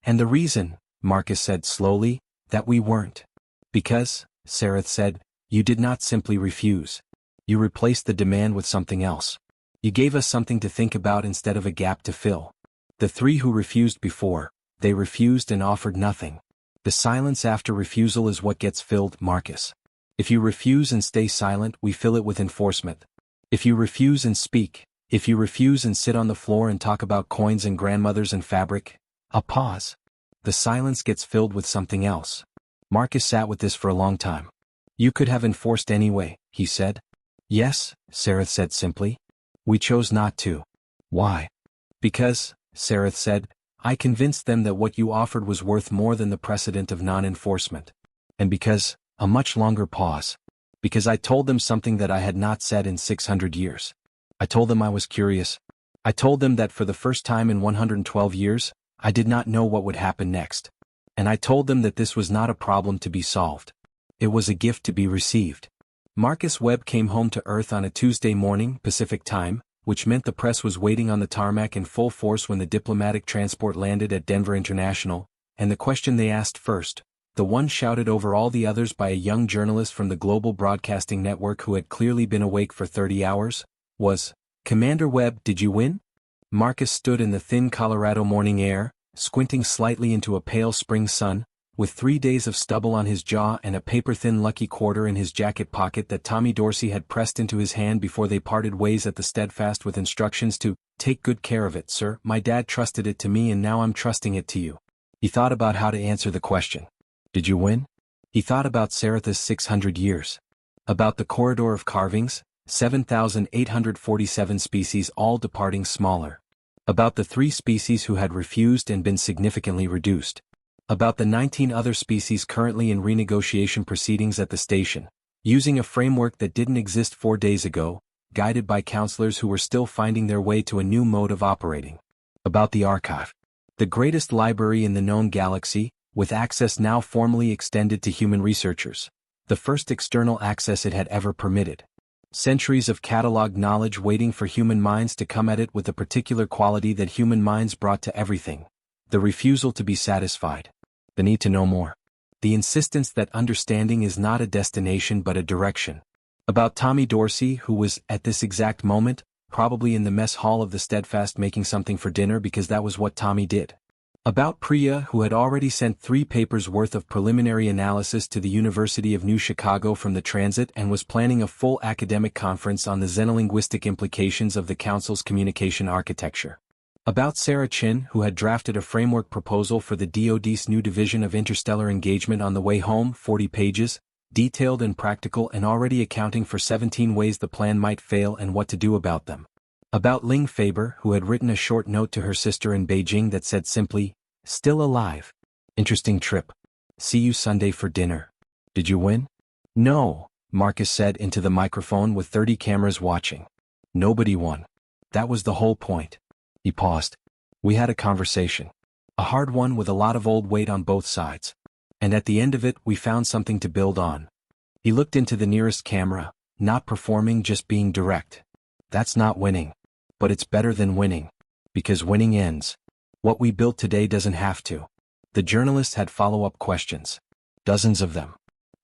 And the reason, Marcus said slowly, that we weren't. Because, Sareth said, you did not simply refuse. You replaced the demand with something else. You gave us something to think about instead of a gap to fill. The 3 who refused before, they refused and offered nothing. The silence after refusal is what gets filled, Marcus. If you refuse and stay silent, we fill it with enforcement. If you refuse and speak, if you refuse and sit on the floor and talk about coins and grandmothers and fabric, a pause. The silence gets filled with something else. Marcus sat with this for a long time. You could have enforced anyway, he said. Yes, Sareth said simply. We chose not to. Why? Because, Sareth said, I convinced them that what you offered was worth more than the precedent of non-enforcement. And because, a much longer pause. Because I told them something that I had not said in 600 years. I told them I was curious. I told them that for the first time in 112 years, I did not know what would happen next. And I told them that this was not a problem to be solved. It was a gift to be received. Marcus Webb came home to Earth on a Tuesday morning, Pacific time, which meant the press was waiting on the tarmac in full force when the diplomatic transport landed at Denver International, and the question they asked first, the one shouted over all the others by a young journalist from the Global Broadcasting Network who had clearly been awake for 30 hours, was, Commander Webb, did you win? Marcus stood in the thin Colorado morning air, squinting slightly into a pale spring sun, with 3 days of stubble on his jaw and a paper-thin lucky quarter in his jacket pocket that Tommy Dorsey had pressed into his hand before they parted ways at the Steadfast with instructions to, take good care of it, sir. My dad trusted it to me and now I'm trusting it to you. He thought about how to answer the question. Did you win? He thought about Sareth's 600 years. About the corridor of carvings, 7,847 species all departing smaller. About the 3 species who had refused and been significantly reduced. About the 19 other species currently in renegotiation proceedings at the station, using a framework that didn't exist 4 days ago, guided by counselors who were still finding their way to a new mode of operating. About the archive. The greatest library in the known galaxy, with access now formally extended to human researchers. The first external access it had ever permitted. Centuries of cataloged knowledge waiting for human minds to come at it with the particular quality that human minds brought to everything. The refusal to be satisfied. The need to know more. The insistence that understanding is not a destination but a direction. About Tommy Dorsey, who was, at this exact moment, probably in the mess hall of the Steadfast making something for dinner because that was what Tommy did. About Priya, who had already sent 3 papers worth of preliminary analysis to the University of New Chicago from the transit and was planning a full academic conference on the xenolinguistic implications of the Council's communication architecture. About Sarah Chin, who had drafted a framework proposal for the DoD's new Division of Interstellar Engagement on the way home, 40 pages, detailed and practical and already accounting for 17 ways the plan might fail and what to do about them. About Ling Faber, who had written a short note to her sister in Beijing that said simply, still alive. Interesting trip. See you Sunday for dinner. Did you win? No, Marcus said into the microphone with 30 cameras watching. Nobody won. That was the whole point. He paused. We had a conversation. A hard one with a lot of old weight on both sides. And at the end of it we found something to build on. He looked into the nearest camera, not performing, just being direct. That's not winning. But it's better than winning. Because winning ends. What we built today doesn't have to. The journalist had follow-up questions. Dozens of them.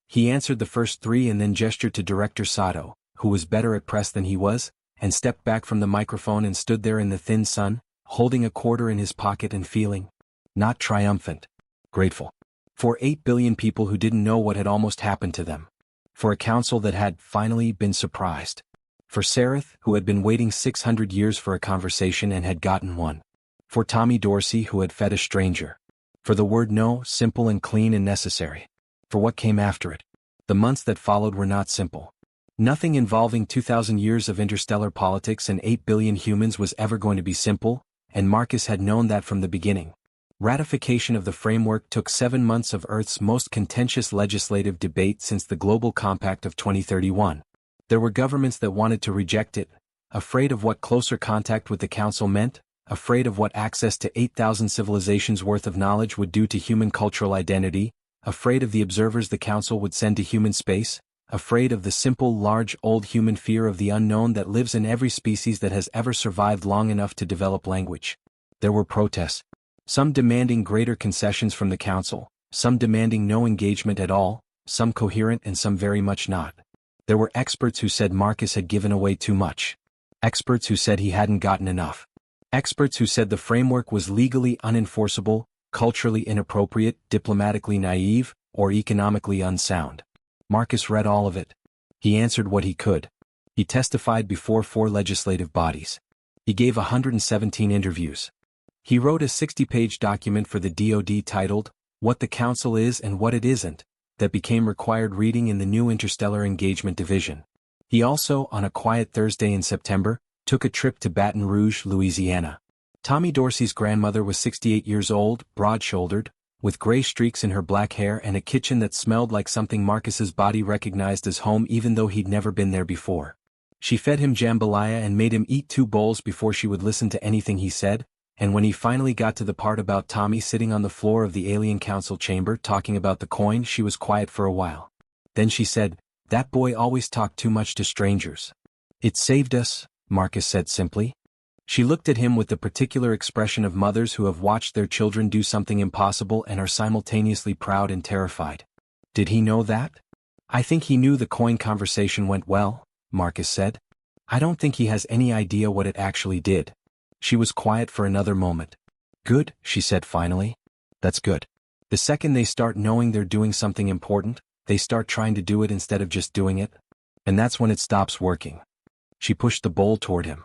He answered the first 3 and then gestured to Director Sato, who was better at press than he was, and stepped back from the microphone and stood there in the thin sun, holding a quarter in his pocket and feeling, not triumphant, grateful. For 8 billion people who didn't know what had almost happened to them. For a council that had, finally, been surprised. For Sareth, who had been waiting 600 years for a conversation and had gotten one. For Tommy Dorsey, who had fed a stranger. For the word no, simple and clean and necessary. For what came after it. The months that followed were not simple. Nothing involving 2,000 years of interstellar politics and 8 billion humans was ever going to be simple, and Marcus had known that from the beginning. Ratification of the framework took 7 months of Earth's most contentious legislative debate since the Global Compact of 2031. There were governments that wanted to reject it, afraid of what closer contact with the Council meant, afraid of what access to 8,000 civilizations worth of knowledge would do to human cultural identity, afraid of the observers the Council would send to human space, afraid of the simple, large, old human fear of the unknown that lives in every species that has ever survived long enough to develop language. There were protests. Some demanding greater concessions from the Council, some demanding no engagement at all, some coherent and some very much not. There were experts who said Marcus had given away too much. Experts who said he hadn't gotten enough. Experts who said the framework was legally unenforceable, culturally inappropriate, diplomatically naive, or economically unsound. Marcus read all of it. He answered what he could. He testified before 4 legislative bodies. He gave 117 interviews. He wrote a 60-page document for the DoD titled, What the Council Is and What It Isn't, that became required reading in the new Interstellar Engagement Division. He also, on a quiet Thursday in September, took a trip to Baton Rouge, Louisiana. Tommy Dorsey's grandmother was 68 years old, broad-shouldered, with gray streaks in her black hair and a kitchen that smelled like something Marcus's body recognized as home even though he'd never been there before. She fed him jambalaya and made him eat 2 bowls before she would listen to anything he said, and when he finally got to the part about Tommy sitting on the floor of the Alien Council chamber talking about the coin, she was quiet for a while. Then she said, "That boy always talked too much to strangers." "It saved us," Marcus said simply. She looked at him with the particular expression of mothers who have watched their children do something impossible and are simultaneously proud and terrified. Did he know that? "I think he knew the coin conversation went well," Marcus said. "I don't think he has any idea what it actually did." She was quiet for another moment. "Good," she said finally. "That's good. The second they start knowing they're doing something important, they start trying to do it instead of just doing it. And that's when it stops working." She pushed the bowl toward him.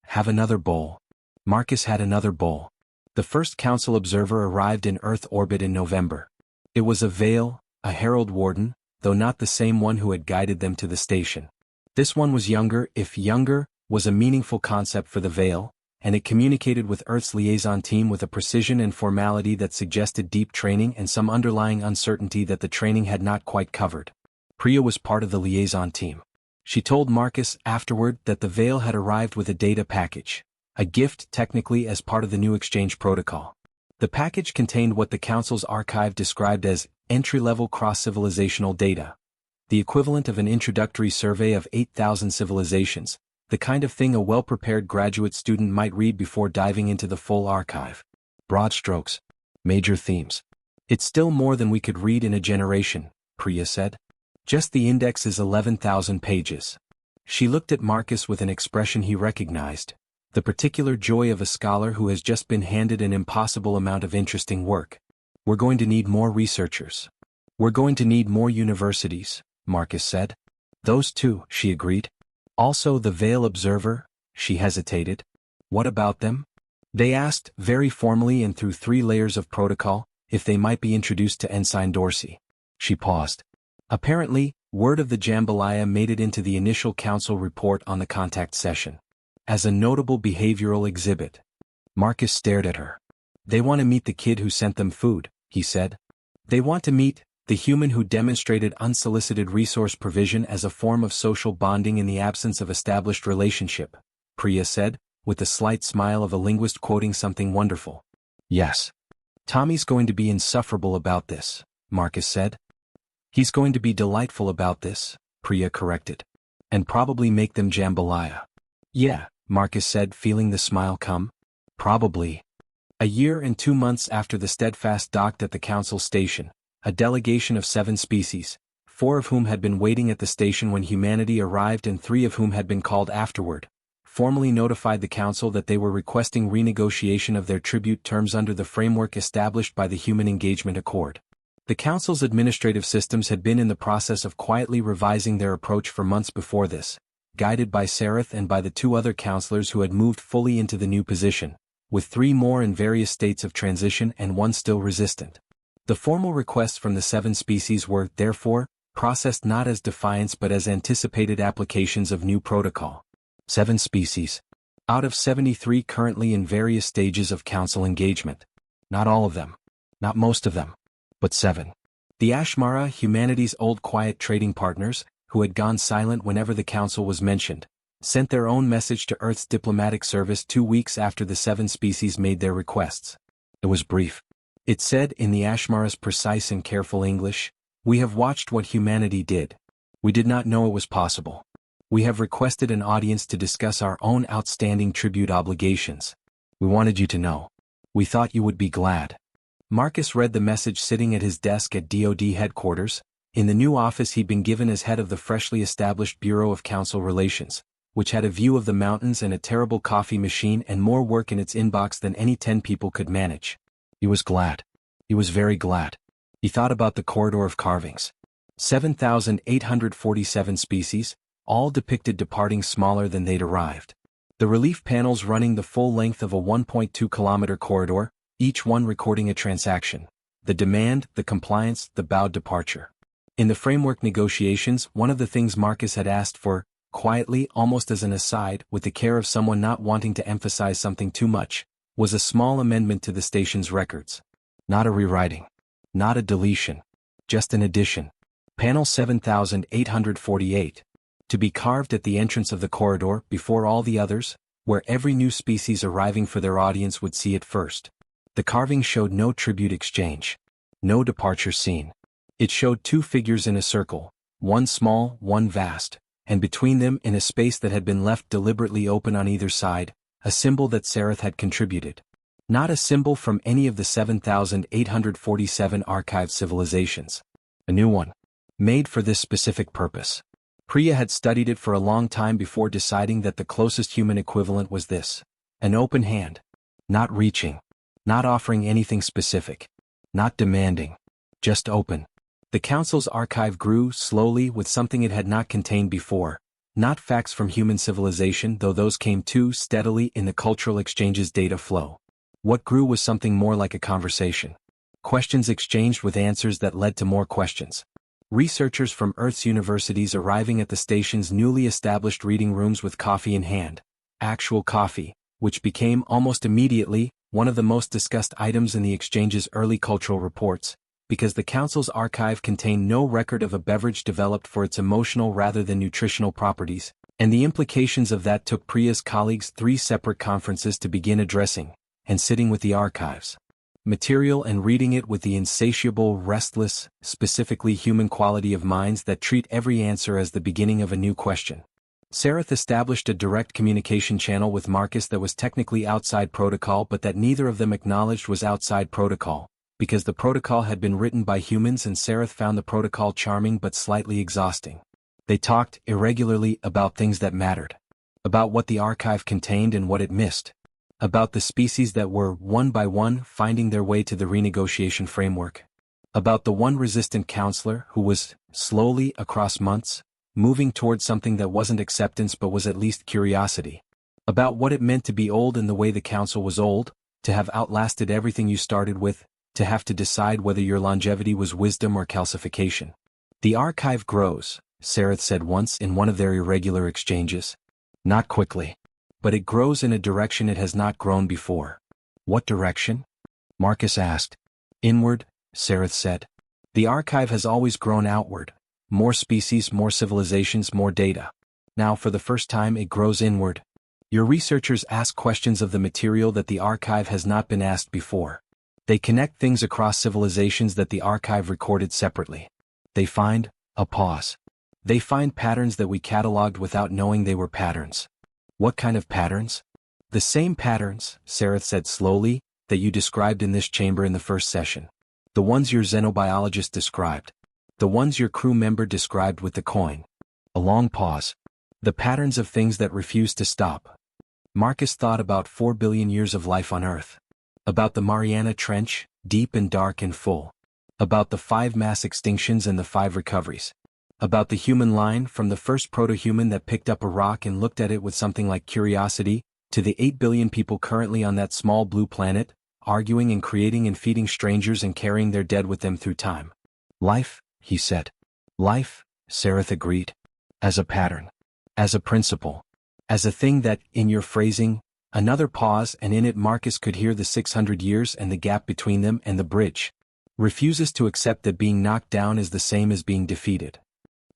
"Have another bowl." Marcus had another bowl. The first Council observer arrived in Earth orbit in November. It was a Vale, a Herald Warden, though not the same one who had guided them to the station. This one was younger, if younger was a meaningful concept for the Vale, and it communicated with Earth's liaison team with a precision and formality that suggested deep training and some underlying uncertainty that the training had not quite covered. Priya was part of the liaison team. She told Marcus afterward that the Vale had arrived with a data package, a gift technically as part of the new exchange protocol. The package contained what the Council's archive described as entry-level cross-civilizational data, the equivalent of an introductory survey of 8,000 civilizations, the kind of thing a well-prepared graduate student might read before diving into the full archive. Broad strokes. Major themes. "It's still more than we could read in a generation," Priya said. "Just the index is 11,000 pages." She looked at Marcus with an expression he recognized, the particular joy of a scholar who has just been handed an impossible amount of interesting work. "We're going to need more researchers. We're going to need more universities," Marcus said. "Those too," she agreed. "Also the Vale Observer," she hesitated. "What about them?" They asked, very formally and through 3 layers of protocol, if they might be introduced to Ensign Dorsey. She paused. Apparently, word of the jambalaya made it into the initial Council report on the contact session. As a notable behavioral exhibit. Marcus stared at her. "They want to meet the kid who sent them food," he said. "They want to meet the human who demonstrated unsolicited resource provision as a form of social bonding in the absence of established relationship," Priya said, with the slight smile of a linguist quoting something wonderful. "Yes. Tommy's going to be insufferable about this," Marcus said. "He's going to be delightful about this," Priya corrected. "And probably make them jambalaya." "Yeah," Marcus said, feeling the smile come. "Probably." A year and 2 months after the Steadfast docked at the Council station, a delegation of 7 species, 4 of whom had been waiting at the station when humanity arrived and 3 of whom had been called afterward, formally notified the Council that they were requesting renegotiation of their tribute terms under the framework established by the Human Engagement Accord. The Council's administrative systems had been in the process of quietly revising their approach for months before this, guided by Sareth and by the 2 other counselors who had moved fully into the new position, with 3 more in various states of transition and 1 still resistant. The formal requests from the 7 species were, therefore, processed not as defiance but as anticipated applications of new protocol. 7 species. Out of 73 currently in various stages of council engagement. Not all of them. Not most of them. But 7. The Ashmara, humanity's old quiet trading partners, who had gone silent whenever the council was mentioned, sent their own message to Earth's diplomatic service 2 weeks after the 7 species made their requests. It was brief. It said in the Ashmara's precise and careful English, "We have watched what humanity did. We did not know it was possible. We have requested an audience to discuss our own outstanding tribute obligations. We wanted you to know. We thought you would be glad." Marcus read the message sitting at his desk at DoD headquarters, in the new office he'd been given as head of the freshly established Bureau of Council Relations, which had a view of the mountains and a terrible coffee machine and more work in its inbox than any 10 people could manage. He was glad. He was very glad. He thought about the corridor of carvings. 7,847 species, all depicted departing smaller than they'd arrived. The relief panels running the full length of a 1.2-kilometer corridor, each one recording a transaction. The demand, the compliance, the bowed departure. In the framework negotiations, one of the things Marcus had asked for, quietly, almost as an aside, with the care of someone not wanting to emphasize something too much, was a small amendment to the station's records. Not a rewriting. Not a deletion. Just an addition. Panel 7,848. To be carved at the entrance of the corridor, before all the others, where every new species arriving for their audience would see it first. The carving showed no tribute exchange. No departure scene. It showed 2 figures in a circle, one small, one vast, and between them, in a space that had been left deliberately open on either side, a symbol that Sareth had contributed. Not a symbol from any of the 7,847 archived civilizations. A new one. Made for this specific purpose. Priya had studied it for a long time before deciding that the closest human equivalent was this. An open hand. Not reaching. Not offering anything specific. Not demanding. Just open. The Council's archive grew slowly with something it had not contained before. Not facts from human civilization, though those came too steadily in the cultural exchange's data flow. What grew was something more like a conversation. Questions exchanged with answers that led to more questions. Researchers from Earth's universities arriving at the station's newly established reading rooms with coffee in hand. Actual coffee, which became almost immediately one of the most discussed items in the exchange's early cultural reports, because the Council's archive contained no record of a beverage developed for its emotional rather than nutritional properties, and the implications of that took Priya's colleagues 3 separate conferences to begin addressing, and sitting with the archives. Material and reading it with the insatiable, restless, specifically human quality of minds that treat every answer as the beginning of a new question. Sareth established a direct communication channel with Marcus that was technically outside protocol but that neither of them acknowledged was outside protocol, because the protocol had been written by humans and Sareth found the protocol charming but slightly exhausting. They talked, irregularly, about things that mattered. About what the archive contained and what it missed. About the species that were, one by one, finding their way to the renegotiation framework. About the one resistant counselor who was, slowly, across months, moving towards something that wasn't acceptance but was at least curiosity. About what it meant to be old in the way the council was old, to have outlasted everything you started with, to have to decide whether your longevity was wisdom or calcification. The archive grows, Sareth said once in one of their irregular exchanges. Not quickly. But it grows in a direction it has not grown before. What direction? Marcus asked. Inward, Sareth said. The archive has always grown outward. More species, more civilizations, more data. Now for the first time it grows inward. Your researchers ask questions of the material that the archive has not been asked before. They connect things across civilizations that the archive recorded separately. They find a pause. They find patterns that we cataloged without knowing they were patterns. What kind of patterns? The same patterns, Sareth said slowly, that you described in this chamber in the first session. The ones your xenobiologist described. The ones your crew member described with the coin. A long pause. The patterns of things that refuse to stop. Marcus thought about 4 billion years of life on Earth. About the Mariana Trench, deep and dark and full. About the 5 mass extinctions and the 5 recoveries. About the human line from the first proto-human that picked up a rock and looked at it with something like curiosity, to the 8 billion people currently on that small blue planet, arguing and creating and feeding strangers and carrying their dead with them through time. Life, he said. Life, Sareth agreed. As a pattern. As a principle. As a thing that, in your phrasing, another pause, and in it Marcus could hear the 600 years and the gap between them and the bridge. Refuses to accept that being knocked down is the same as being defeated.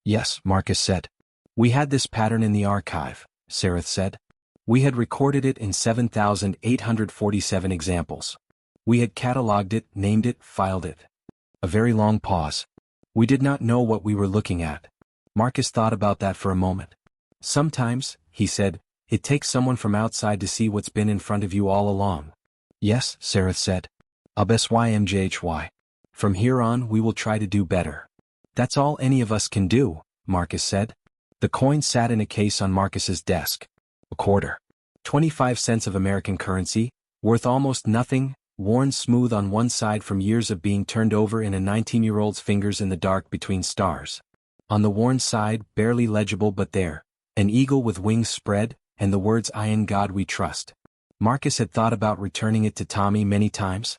Yes, Marcus said. We had this pattern in the archive, Sareth said. We had recorded it in 7,847 examples. We had catalogued it, named it, filed it. A very long pause. We did not know what we were looking at. Marcus thought about that for a moment. Sometimes, he said, it takes someone from outside to see what's been in front of you all along. Yes, Sareth said. HFY. From here on we will try to do better. That's all any of us can do, Marcus said. The coin sat in a case on Marcus's desk. A quarter. 25 cents of American currency, worth almost nothing, worn smooth on one side from years of being turned over in a 19-year-old's fingers in the dark between stars. On the worn side, barely legible but there, an eagle with wings spread, and the words "I in God we trust." Marcus had thought about returning it to Tommy many times.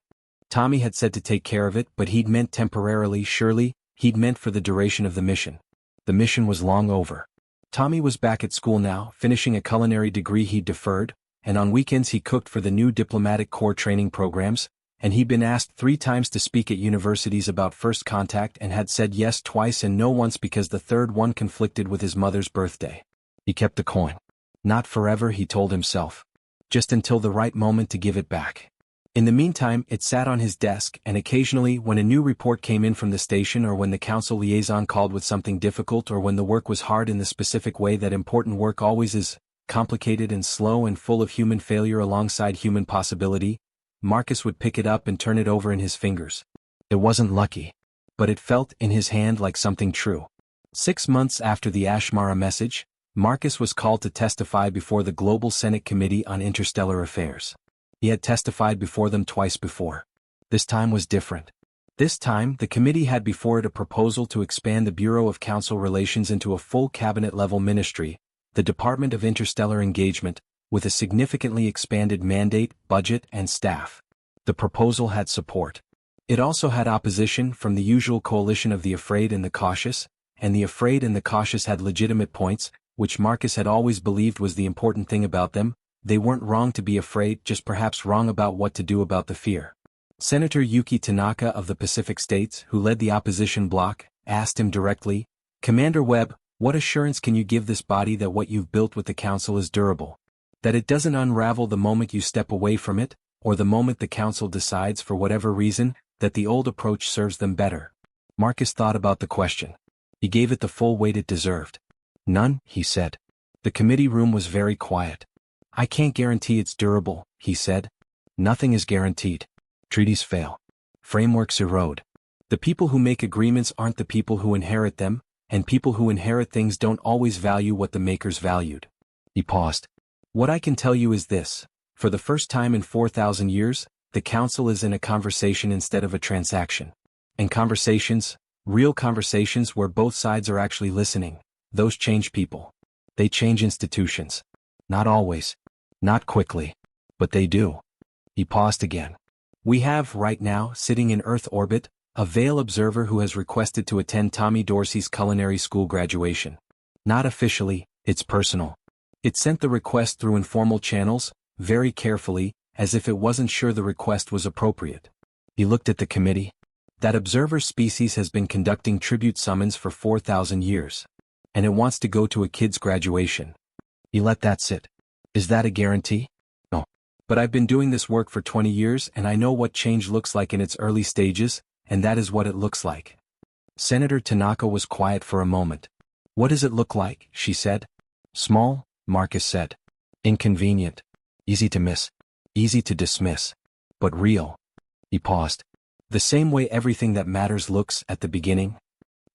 Tommy had said to take care of it, but he'd meant temporarily, surely, he'd meant for the duration of the mission. The mission was long over. Tommy was back at school now, finishing a culinary degree he'd deferred, and on weekends he cooked for the new diplomatic corps training programs, and he'd been asked 3 times to speak at universities about first contact and had said yes twice and no once because the third one conflicted with his mother's birthday. He kept the coin. Not forever, he told himself. Just until the right moment to give it back. In the meantime, it sat on his desk, and occasionally, when a new report came in from the station or when the council liaison called with something difficult or when the work was hard in the specific way that important work always is, complicated and slow and full of human failure alongside human possibility, Marcus would pick it up and turn it over in his fingers. It wasn't lucky. But it felt in his hand like something true. 6 months after the Ashmara message, Marcus was called to testify before the Global Senate Committee on Interstellar Affairs. He had testified before them twice before. This time was different. This time, the committee had before it a proposal to expand the Bureau of Council Relations into a full cabinet-level ministry, the Department of Interstellar Engagement, with a significantly expanded mandate, budget, and staff. The proposal had support. It also had opposition from the usual coalition of the afraid and the cautious, and the afraid and the cautious had legitimate points, which Marcus had always believed was the important thing about them. They weren't wrong to be afraid, just perhaps wrong about what to do about the fear. Senator Yuki Tanaka of the Pacific States, who led the opposition bloc, asked him directly, "Commander Webb, what assurance can you give this body that what you've built with the council is durable? That it doesn't unravel the moment you step away from it, or the moment the council decides for whatever reason, that the old approach serves them better?" Marcus thought about the question. He gave it the full weight it deserved. "None," he said. The committee room was very quiet. "I can't guarantee it's durable," he said. "Nothing is guaranteed. Treaties fail. Frameworks erode. The people who make agreements aren't the people who inherit them, and people who inherit things don't always value what the makers valued." He paused. "What I can tell you is this. For the first time in 4,000 years, the council is in a conversation instead of a transaction. And conversations, real conversations where both sides are actually listening, those change people. They change institutions. Not always. Not quickly. But they do." He paused again. "We have, right now, sitting in Earth orbit, a Vale observer who has requested to attend Tommy Dorsey's culinary school graduation. Not officially, it's personal. It sent the request through informal channels, very carefully, as if it wasn't sure the request was appropriate." He looked at the committee. "That observer species has been conducting tribute summons for 4,000 years. And it wants to go to a kid's graduation." He let that sit. "Is that a guarantee?" "No. But I've been doing this work for 20 years and I know what change looks like in its early stages, and that is what it looks like." Senator Tanaka was quiet for a moment. "What does it look like?" she said. "Small," Marcus said. "Inconvenient. Easy to miss. Easy to dismiss. But real." He paused. "The same way everything that matters looks at the beginning."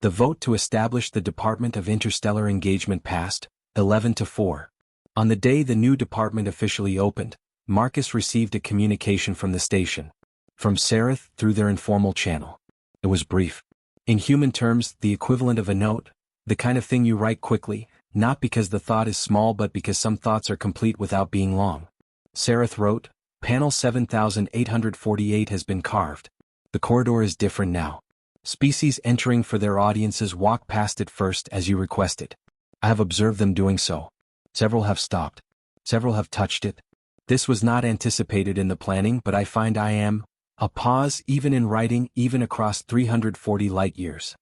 The vote to establish the Department of Interstellar Engagement passed, 11-4. On the day the new department officially opened, Marcus received a communication from the station. From Sareth through their informal channel. It was brief. In human terms, the equivalent of a note, the kind of thing you write quickly, not because the thought is small but because some thoughts are complete without being long. Sareth wrote, "Panel 7848 has been carved. The corridor is different now. Species entering for their audiences walk past it first as you requested. I have observed them doing so. Several have stopped. Several have touched it. This was not anticipated in the planning, but I find I am a pause even in writing, even across 340 light years.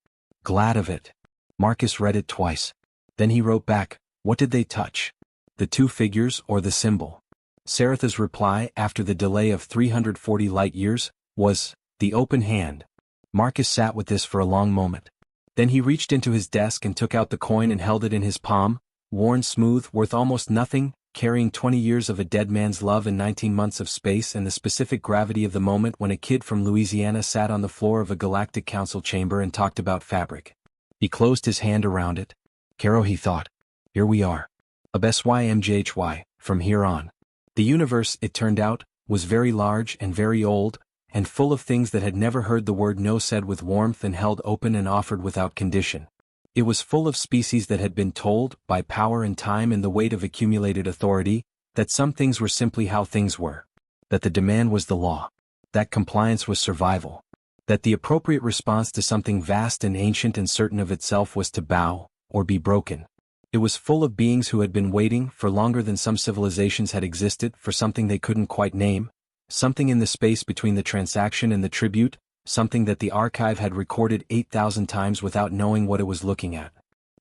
Glad of it. Marcus read it twice. Then he wrote back, what did they touch? The two figures or the symbol? Saratha's reply, after the delay of 340 light years, was, the open hand. Marcus sat with this for a long moment. Then he reached into his desk and took out the coin and held it in his palm, worn smooth, worth almost nothing, carrying 20 years of a dead man's love and 19 months of space and the specific gravity of the moment when a kid from Louisiana sat on the floor of a galactic council chamber and talked about fabric. He closed his hand around it. Caro, he thought. Here we are. HFY, from here on. The universe, it turned out, was very large and very old, and full of things that had never heard the word no said with warmth and held open and offered without condition. It was full of species that had been told, by power and time and the weight of accumulated authority, that some things were simply how things were. That the demand was the law. That compliance was survival. That the appropriate response to something vast and ancient and certain of itself was to bow, or be broken. It was full of beings who had been waiting, for longer than some civilizations had existed, for something they couldn't quite name, something in the space between the transaction and the tribute, something that the archive had recorded 8,000 times without knowing what it was looking at.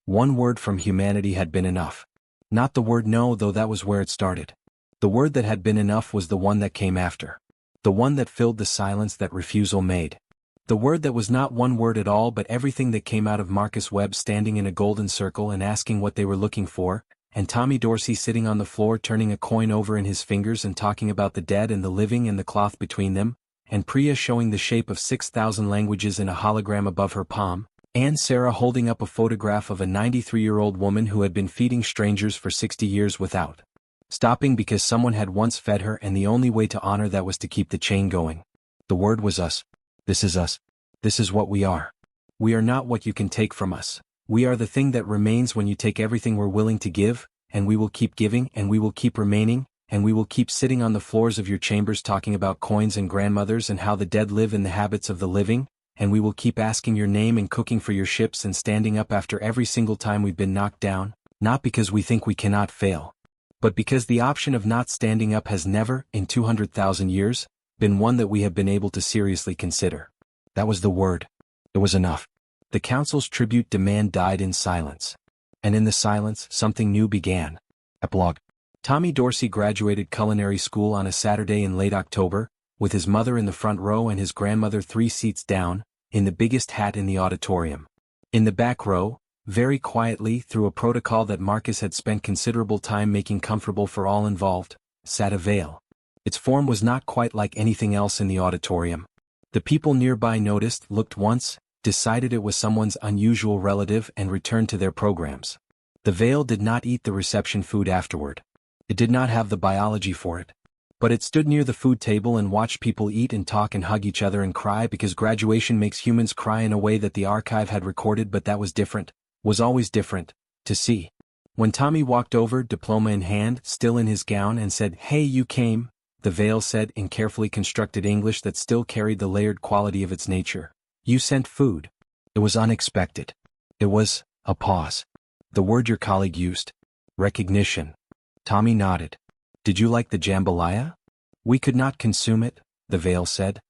One word from humanity had been enough. Not the word no, though that was where it started. The word that had been enough was the one that came after. The one that filled the silence that refusal made. The word that was not one word at all but everything that came out of Marcus Webb standing in a golden circle and asking what they were looking for, and Tommy Dorsey sitting on the floor turning a coin over in his fingers and talking about the dead and the living and the cloth between them, and Priya showing the shape of 6,000 languages in a hologram above her palm, and Sarah holding up a photograph of a 93-year-old woman who had been feeding strangers for 60 years without stopping because someone had once fed her, and the only way to honor that was to keep the chain going. The word was us. This is us. This is what we are. We are not what you can take from us. We are the thing that remains when you take everything we're willing to give, and we will keep giving, and we will keep remaining, and we will keep sitting on the floors of your chambers talking about coins and grandmothers and how the dead live in the habits of the living, and we will keep asking your name and cooking for your ships and standing up after every single time we've been knocked down, not because we think we cannot fail, but because the option of not standing up has never, in 200,000 years, been one that we have been able to seriously consider. That was the word. It was enough. The council's tribute demand died in silence. And in the silence, something new began. Epilogue. Tommy Dorsey graduated culinary school on a Saturday in late October, with his mother in the front row and his grandmother 3 seats down, in the biggest hat in the auditorium. In the back row, very quietly, through a protocol that Marcus had spent considerable time making comfortable for all involved, sat a veil. Its form was not quite like anything else in the auditorium. The people nearby noticed, looked once, decided it was someone's unusual relative and returned to their programs. The veil did not eat the reception food afterward. It did not have the biology for it. But it stood near the food table and watched people eat and talk and hug each other and cry because graduation makes humans cry in a way that the archive had recorded, but that was different, was always different, to see. When Tommy walked over, diploma in hand, still in his gown, and said, "Hey, you came," the veil said in carefully constructed English that still carried the layered quality of its nature. "You sent food." It was unexpected. It was a pause. The word your colleague used. Recognition. Tommy nodded. "Did you like the jambalaya?" "We could not consume it," the veil said.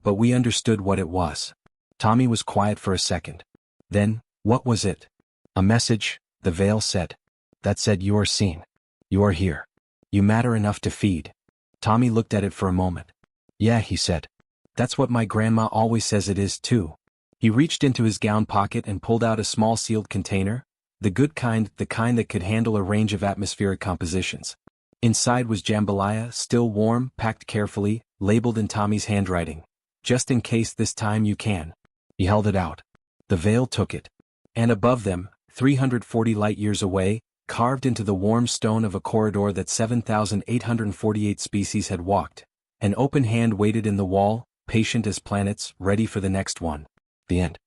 "But we understood what it was." Tommy was quiet for a second. Then, "What was it?" "A message," the veil said. "That said you are seen. You are here. You matter enough to feed." Tommy looked at it for a moment. "Yeah," he said. "That's what my grandma always says it is too." He reached into his gown pocket and pulled out a small sealed container, the good kind, the kind that could handle a range of atmospheric compositions. Inside was jambalaya, still warm, packed carefully, labeled in Tommy's handwriting. "Just in case this time you can." He held it out. The veil took it. And above them, 340 light-years away, carved into the warm stone of a corridor that 7,848 species had walked, an open hand waited in the wall, patient as planets, ready for the next one. The end.